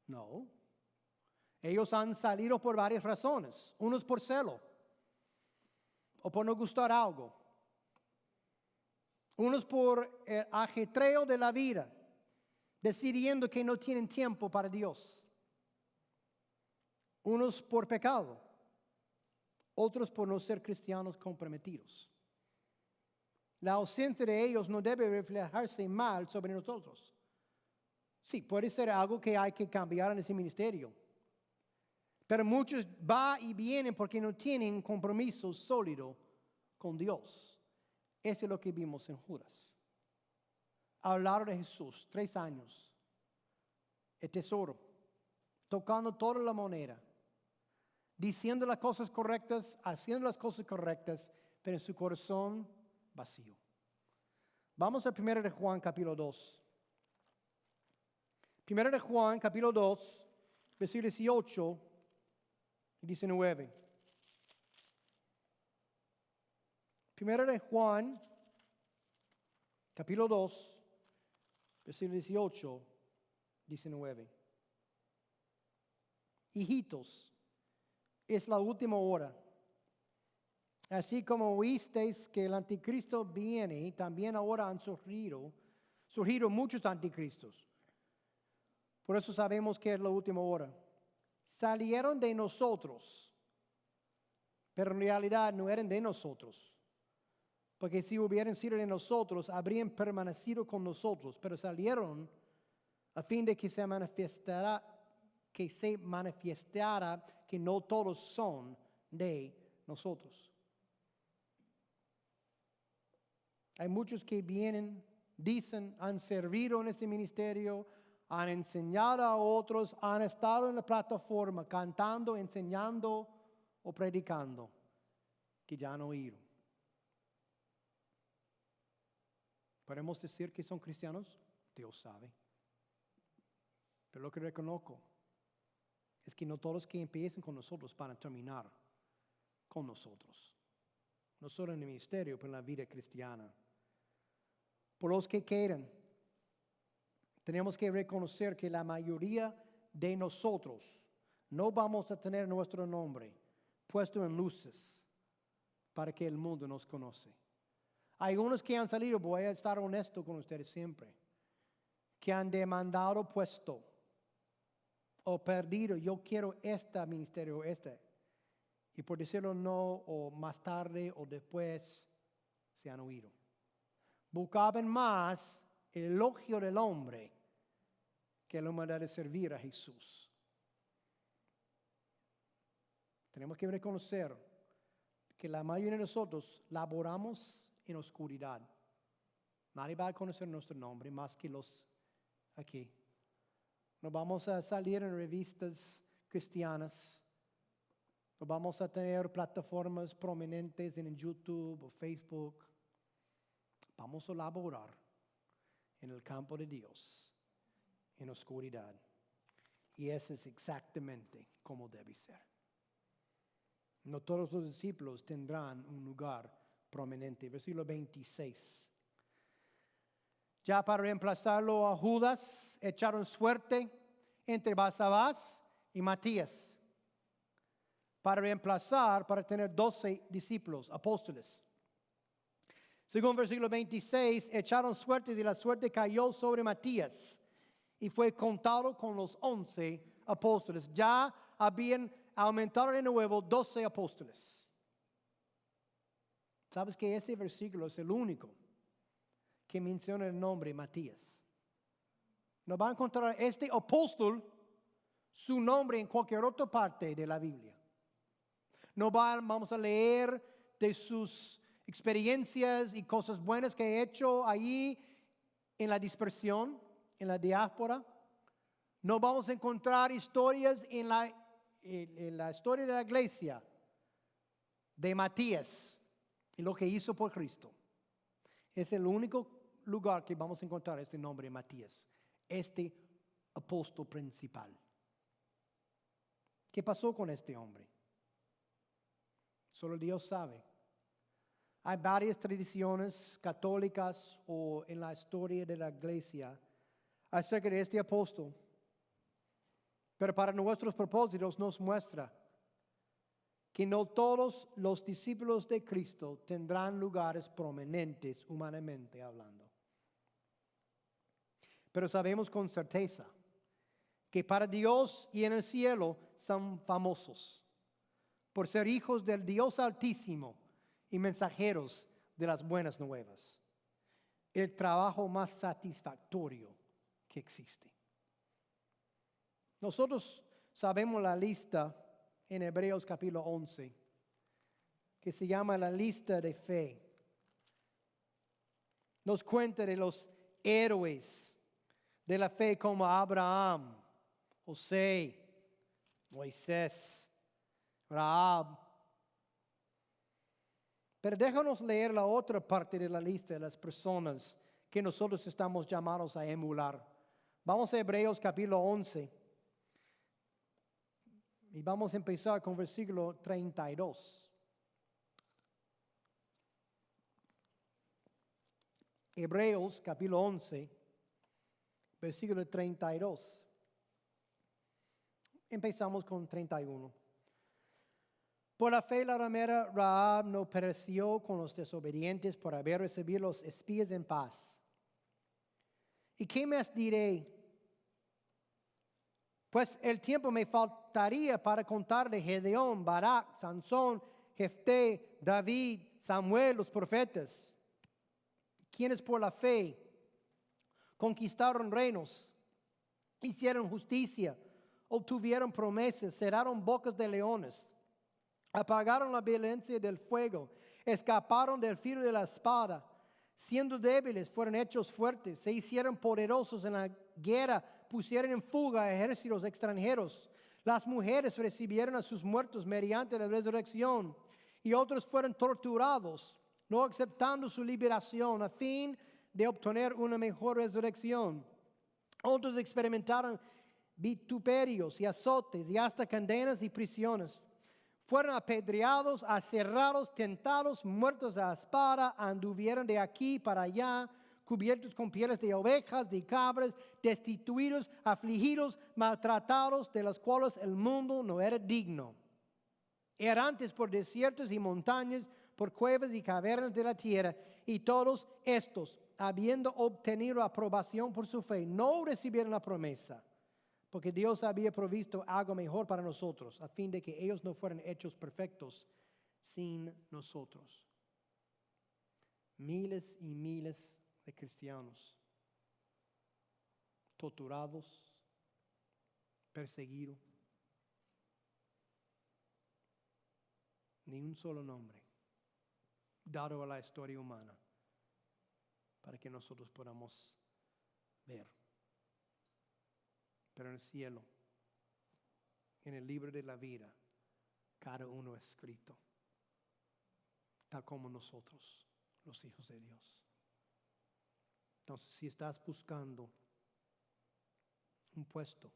No. Ellos han salido por varias razones. Unos por celo o por no gustar algo. Unos por el ajetreo de la vida, decidiendo que no tienen tiempo para Dios. Unos por pecado. Otros por no ser cristianos comprometidos. La ausencia de ellos no debe reflejarse mal sobre nosotros. Sí, puede ser algo que hay que cambiar en ese ministerio. Pero muchos van y vienen porque no tienen un compromiso sólido con Dios. Eso es lo que vimos en Judas. Al lado de Jesús, 3 años. El tesoro. Tocando toda la moneda. Diciendo las cosas correctas, haciendo las cosas correctas, pero en su corazón vacío. Vamos a 1 de Juan capítulo 2. 1 de Juan capítulo 2, versículos 18 y 19. 1 de Juan capítulo 2, versículos 18 y 19. Hijitos, es la última hora. Así como oísteis que el anticristo viene, también ahora han surgido muchos anticristos. Por eso sabemos que es la última hora. Salieron de nosotros, pero en realidad no eran de nosotros. Porque si hubieran sido de nosotros, habrían permanecido con nosotros, pero salieron a fin de que se manifestara que no todos son de nosotros. Hay muchos que vienen, dicen, han servido en este ministerio, han enseñado a otros, han estado en la plataforma cantando, enseñando o predicando, que ya han oído. ¿Podemos decir que son cristianos? Dios sabe. Pero lo que reconozco es que no todos los que empiecen con nosotros van a terminar con nosotros. No solo en el ministerio, pero en la vida cristiana. Por los que quedan, tenemos que reconocer que la mayoría de nosotros no vamos a tener nuestro nombre puesto en luces para que el mundo nos conoce. Hay unos que han salido, voy a estar honesto con ustedes siempre, que han demandado puesto o perdido, yo quiero este ministerio, y por decirlo no, o más tarde o después, se han huido. Buscaban más el elogio del hombre que la manera de servir a Jesús. Tenemos que reconocer que la mayoría de nosotros laboramos en oscuridad. Nadie va a conocer nuestro nombre más que los aquí. No vamos a salir en revistas cristianas. No vamos a tener plataformas prominentes en YouTube o Facebook. vamos a laborar en el campo de Dios, en oscuridad. Y eso es exactamente como debe ser. No todos los discípulos tendrán un lugar prominente. Versículo 26. Ya para reemplazarlo a Judas, echaron suerte entre Basabás y Matías. Para reemplazar, para tener 12 discípulos, apóstoles. Según versículo 26, echaron suertes y la suerte cayó sobre Matías y fue contado con los 11 apóstoles. Ya habían aumentado de nuevo 12 apóstoles. ¿Sabes que ese versículo es el único que menciona el nombre Matías? No va a encontrar este apóstol su nombre en cualquier otra parte de la Biblia. No vamos a leer de sus experiencias y cosas buenas que ha hecho allí en la dispersión, en la diáspora. No vamos a encontrar historias en la historia de la iglesia de Matías y lo que hizo por Cristo. Es el único lugar que vamos a encontrar este nombre Matías, este apóstol principal. ¿Qué pasó con este hombre? Solo Dios sabe. Hay varias tradiciones católicas o en la historia de la iglesia acerca de este apóstol. Pero para nuestros propósitos nos muestra que no todos los discípulos de Cristo tendrán lugares prominentes humanamente hablando. Pero sabemos con certeza que para Dios y en el cielo son famosos por ser hijos del Dios Altísimo y mensajeros de las buenas nuevas. El trabajo más satisfactorio que existe. Nosotros sabemos la lista en Hebreos capítulo 11, que se llama la lista de fe. Nos cuenta de los héroes de la fe como Abraham, José, Moisés, Rahab. Pero déjanos leer la otra parte de la lista de las personas que nosotros estamos llamados a emular. Vamos a Hebreos capítulo 11. Y vamos a empezar con versículo 32. Hebreos capítulo 11, versículo 32. Empezamos con 31. Por la fe la ramera Rahab no pereció con los desobedientes por haber recibido los espías en paz. ¿Y qué más diré? Pues el tiempo me faltaría para contar de Gedeón, Barak, Sansón, Jefté, David, Samuel, los profetas, quienes por la fe conquistaron reinos, hicieron justicia, obtuvieron promesas, cerraron bocas de leones, apagaron la violencia del fuego, escaparon del filo de la espada, siendo débiles fueron hechos fuertes, se hicieron poderosos en la guerra, pusieron en fuga a ejércitos extranjeros. Las mujeres recibieron a sus muertos mediante la resurrección y otros fueron torturados, no aceptando su liberación a fin de obtener una mejor resurrección. Otros experimentaron vituperios y azotes y hasta cadenas y prisiones. Fueron apedreados, aserrados, tentados, muertos a espada, anduvieron de aquí para allá, cubiertos con pieles de ovejas, de cabras, destituidos, afligidos, maltratados, de los cuales el mundo no era digno. Errantes por desiertos y montañas, por cuevas y cavernas de la tierra, y todos estos, habiendo obtenido aprobación por su fe, no recibieron la promesa, porque Dios había provisto algo mejor para nosotros, a fin de que ellos no fueran hechos perfectos sin nosotros. Miles y miles de cristianos torturados, perseguidos, ni un solo nombre dado a la historia humana para que nosotros podamos ver. Pero en el cielo, en el libro de la vida, cada uno es escrito, tal como nosotros, los hijos de Dios. Entonces, si estás buscando un puesto,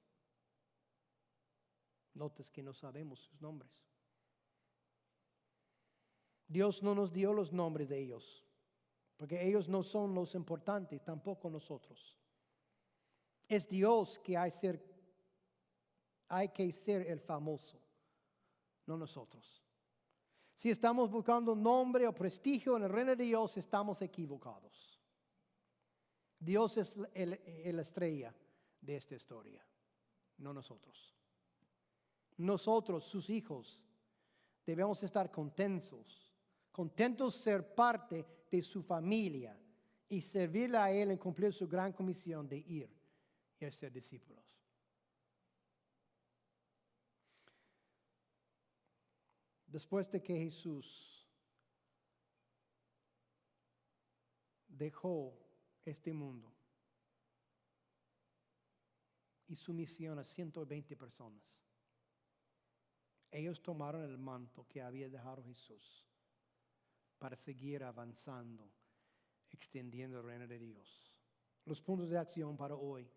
notas que no sabemos sus nombres. Dios no nos dio los nombres de ellos, porque ellos no son los importantes, tampoco nosotros. Es Dios que hay que ser el famoso, no nosotros. Si estamos buscando nombre o prestigio en el reino de Dios, estamos equivocados. Dios es la estrella de esta historia, no nosotros. Nosotros, sus hijos, debemos estar contentos ser parte de su familia y servirle a Él en cumplir su gran comisión de ir y ser discípulos. Después de que Jesús dejó este mundo y su misión a 120 personas, ellos tomaron el manto que había dejado Jesús para seguir avanzando, extendiendo el reino de Dios. Los puntos de acción para hoy.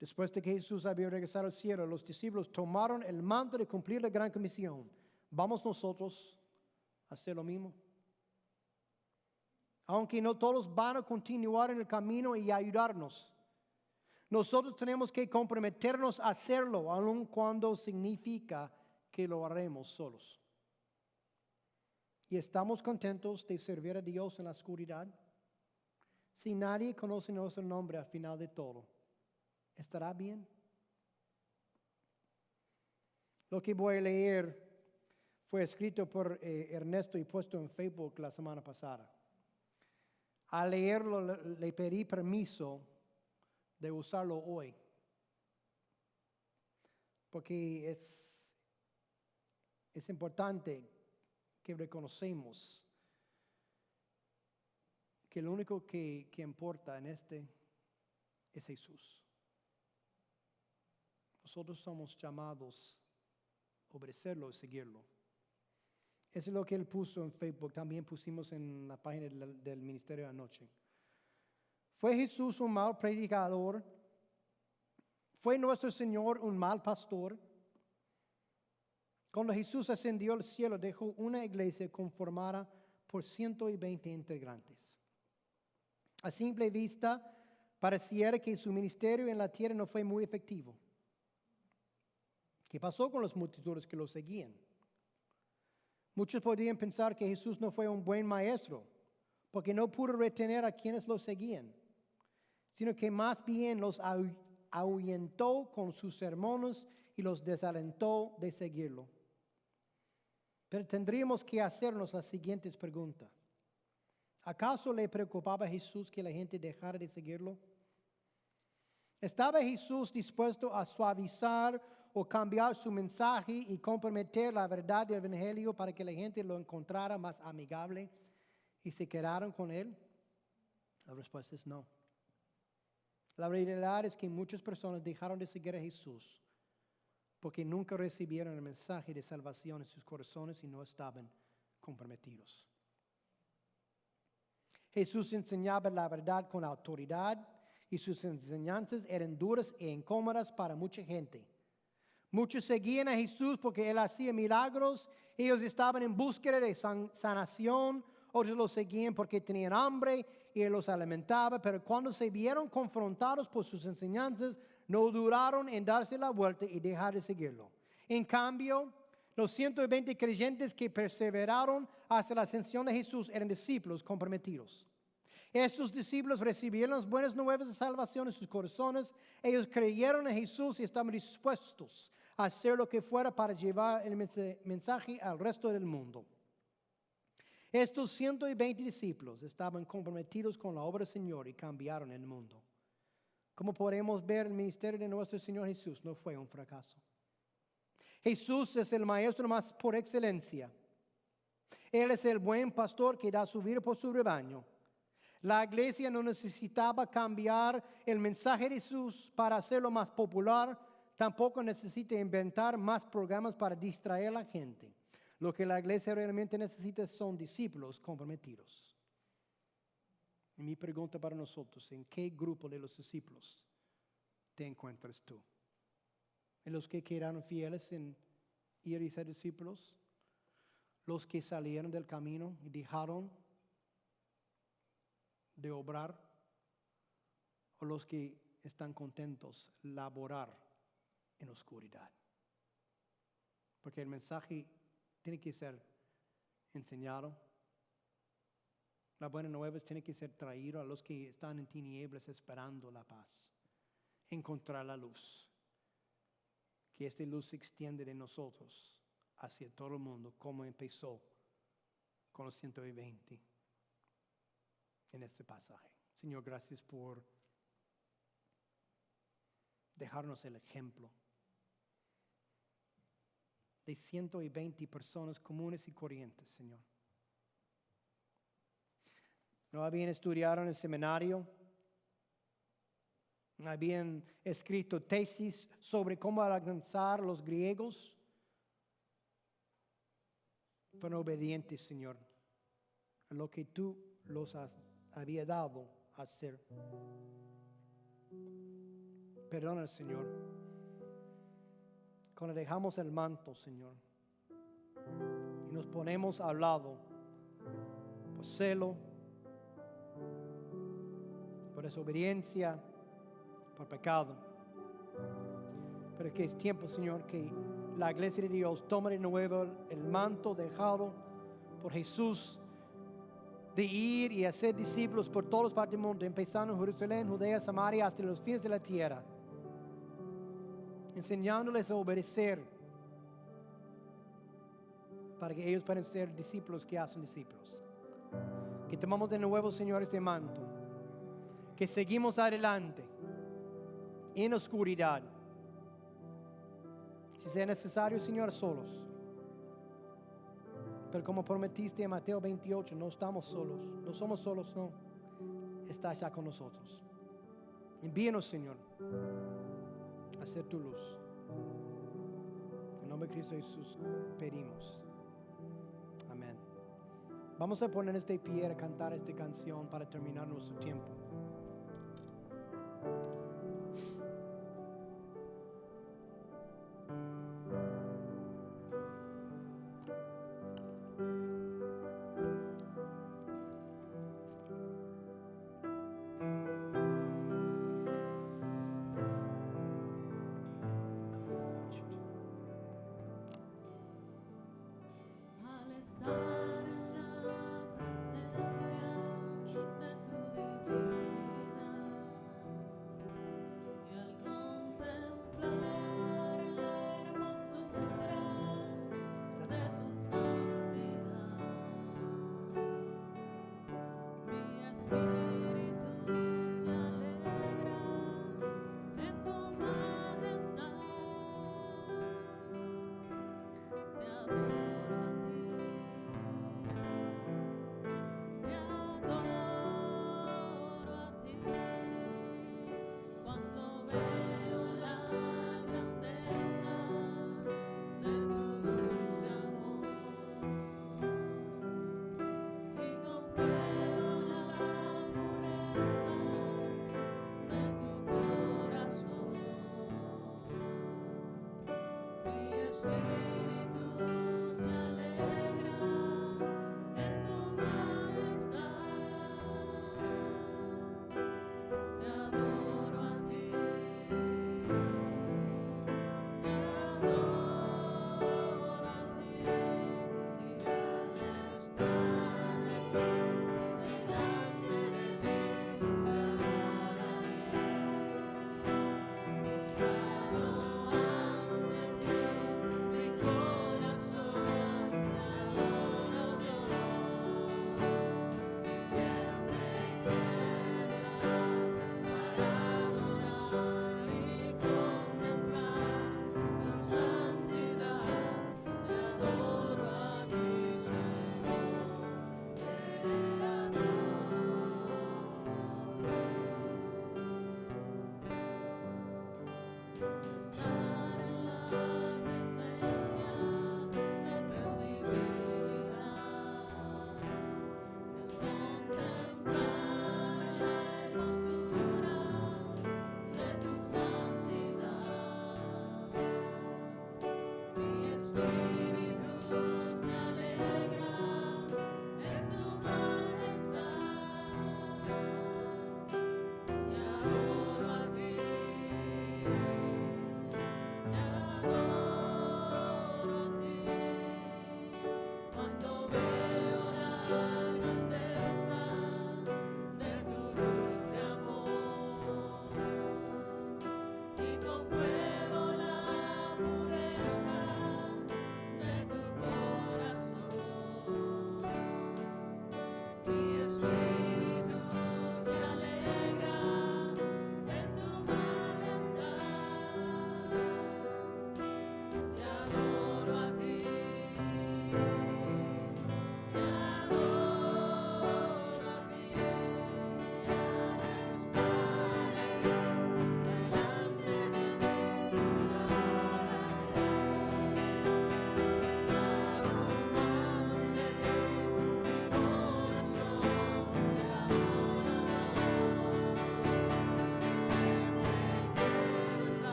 Después de que Jesús había regresado al cielo, los discípulos tomaron el manto de cumplir la gran comisión. ¿Vamos nosotros a hacer lo mismo? Aunque no todos van a continuar en el camino y ayudarnos, nosotros tenemos que comprometernos a hacerlo, aun cuando significa que lo haremos solos. ¿Y estamos contentos de servir a Dios en la oscuridad? Si nadie conoce nuestro nombre al final de todo, ¿estará bien? Lo que voy a leer fue escrito por Ernesto y puesto en Facebook la semana pasada. Al leerlo le pedí permiso de usarlo hoy, porque es importante que reconocemos que lo único que importa en es Jesús. Nosotros somos llamados a obedecerlo y seguirlo. Eso es lo que él puso en Facebook. También pusimos en la página del ministerio anoche. ¿Fue Jesús un mal predicador? ¿Fue nuestro Señor un mal pastor? Cuando Jesús ascendió al cielo, dejó una iglesia conformada por 120 integrantes. A simple vista, pareciera que su ministerio en la tierra no fue muy efectivo. ¿Qué pasó con las multitudes que lo seguían? Muchos podrían pensar que Jesús no fue un buen maestro, porque no pudo retener a quienes lo seguían, sino que más bien los ahuyentó con sus sermones y los desalentó de seguirlo. Pero tendríamos que hacernos las siguientes preguntas. ¿Acaso le preocupaba a Jesús que la gente dejara de seguirlo? ¿Estaba Jesús dispuesto a suavizar o cambiar su mensaje y comprometer la verdad del Evangelio para que la gente lo encontrara más amigable y se quedaran con él? La respuesta es no. La realidad es que muchas personas dejaron de seguir a Jesús porque nunca recibieron el mensaje de salvación en sus corazones y no estaban comprometidos. Jesús enseñaba la verdad con autoridad y sus enseñanzas eran duras e incómodas para mucha gente. Muchos seguían a Jesús porque Él hacía milagros. Ellos estaban en búsqueda de sanación. Otros lo seguían porque tenían hambre y Él los alimentaba. Pero cuando se vieron confrontados por sus enseñanzas, no duraron en darse la vuelta y dejar de seguirlo. En cambio, los 120 creyentes que perseveraron hasta la ascensión de Jesús eran discípulos comprometidos. Estos discípulos recibieron las buenas nuevas de salvación en sus corazones. Ellos creyeron en Jesús y estaban dispuestos a hacer lo que fuera para llevar el mensaje al resto del mundo. Estos 120 discípulos estaban comprometidos con la obra del Señor y cambiaron el mundo. Como podemos ver, el ministerio de nuestro Señor Jesús no fue un fracaso. Jesús es el maestro más por excelencia. Él es el buen pastor que da su vida por su rebaño. La iglesia no necesitaba cambiar el mensaje de Jesús para hacerlo más popular. Tampoco necesita inventar más programas para distraer a la gente. Lo que la iglesia realmente necesita son discípulos comprometidos. Y mi pregunta para nosotros, ¿en qué grupo de los discípulos te encuentras tú? ¿En los que quedaron fieles en ir y ser discípulos? ¿Los que salieron del camino y dejaron de obrar? ¿O los que están contentos laborar en oscuridad? Porque el mensaje tiene que ser enseñado. La buena nueva tiene que ser traído a los que están en tinieblas esperando la paz. Encontrar la luz. Que esta luz se extiende de nosotros hacia todo el mundo, como empezó con los 120 en este pasaje. Señor, gracias por dejarnos el ejemplo de 120 personas comunes y corrientes, Señor. No habían estudiado en el seminario, no habían escrito tesis sobre cómo alcanzar a los griegos. Fueron obedientes, Señor, a lo que tú los había dado a hacer. Perdona, Señor, cuando dejamos el manto, Señor, y nos ponemos al lado por celo, por desobediencia, por pecado. Pero que es tiempo, Señor, que la iglesia de Dios tome de nuevo el manto dejado por Jesús de ir y hacer discípulos por todas partes del mundo, empezando en Jerusalén, Judea, Samaria, hasta los fines de la tierra, enseñándoles a obedecer para que ellos puedan ser discípulos que hacen discípulos. Que tomamos de nuevo, Señor, este manto, que seguimos adelante en oscuridad, si sea necesario, Señor, solos. Pero como prometiste en Mateo 28, no estamos solos, no somos solos, no. Estás ya con nosotros. Envíanos, Señor, a ser tu luz. En nombre de Cristo Jesús pedimos. Amén. Vamos a poner este pie a cantar esta canción para terminar nuestro tiempo. Al estar en la presencia de tu divinidad y al contemplar la hermosura de tu santidad, mi espíritu se alegra en tu majestad. Te adoro a ti, te adoro a ti. Cuando veo la grandeza de tu dulce amor y comprendo la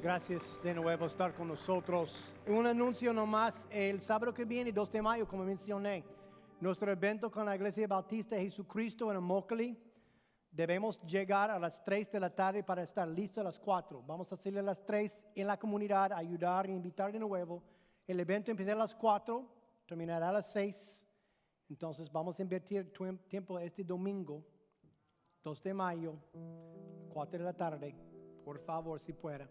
Gracias de nuevo estar con nosotros. Un anuncio nomás, el sábado que viene, 2 de mayo, como mencioné, nuestro evento con la Iglesia Bautista de Jesucristo en Immokalee. Debemos llegar a las 3 de la tarde para estar listos a las 4. Vamos a hacerle a las 3 en la comunidad, ayudar e invitar de nuevo. El evento empieza a las 4, terminará a las 6. Entonces vamos a invertir tiempo este domingo, 2 de mayo, 4 de la tarde. Por favor, si pueda.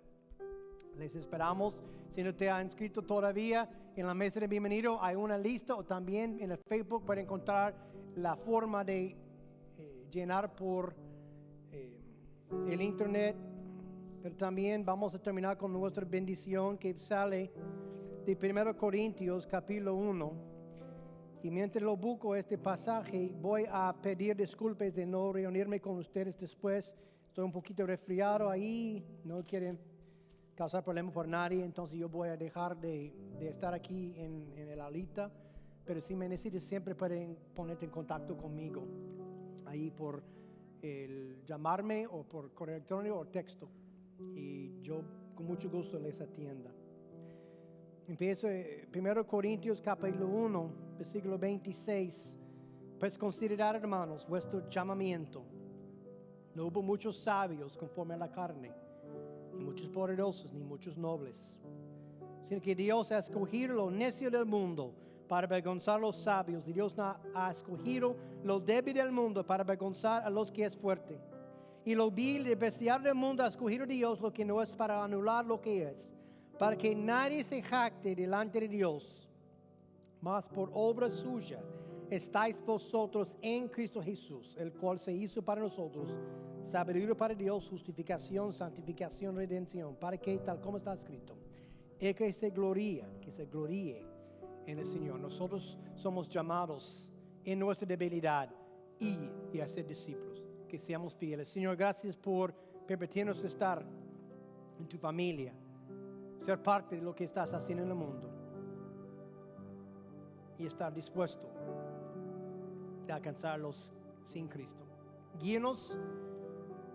Les esperamos. Si no te ha inscrito todavía, en la mesa de bienvenido hay una lista, o también en el Facebook pueden encontrar la forma de llenar por el internet. Pero también vamos a terminar con nuestra bendición que sale de 1 Corintios capítulo 1. Y mientras lo busco este pasaje, voy a pedir disculpas de no reunirme con ustedes después. Estoy un poquito resfriado ahí, no quieren causar problemas por nadie, entonces yo voy a dejar de estar aquí en el alita. Pero si me necesitas, siempre pueden ponerte en contacto conmigo ahí por llamarme o por correo electrónico o texto, y yo con mucho gusto les atienda. Empiezo 1 Corintios capítulo 1, versículo 26. Pues considerad, hermanos, vuestro llamamiento. No hubo muchos sabios conforme a la carne, ni muchos poderosos, ni muchos nobles, sino que Dios ha escogido lo necio del mundo para avergonzar a los sabios, y Dios ha escogido lo débil del mundo para avergonzar a los que es fuerte. Y lo vil y bestial del mundo ha escogido Dios lo que no es, para anular lo que es, para que nadie se jacte delante de Dios. Mas por obra suya estáis vosotros en Cristo Jesús, el cual se hizo para nosotros sabiduría para Dios, justificación, santificación, redención, para que, tal como está escrito, el que se gloríe en el Señor. Nosotros somos llamados en nuestra debilidad y a ser discípulos, que seamos fieles. Señor, gracias por permitirnos estar en tu familia, ser parte de lo que estás haciendo en el mundo y estar dispuesto de alcanzarlos sin Cristo. Guíenos,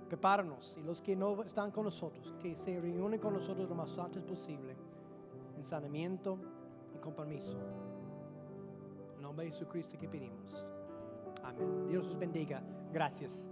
prepáranos, y los que no están con nosotros, que se reúnen con nosotros lo más antes posible, en sanamiento y compromiso. En nombre de Jesucristo que pedimos. Amén. Dios los bendiga. Gracias.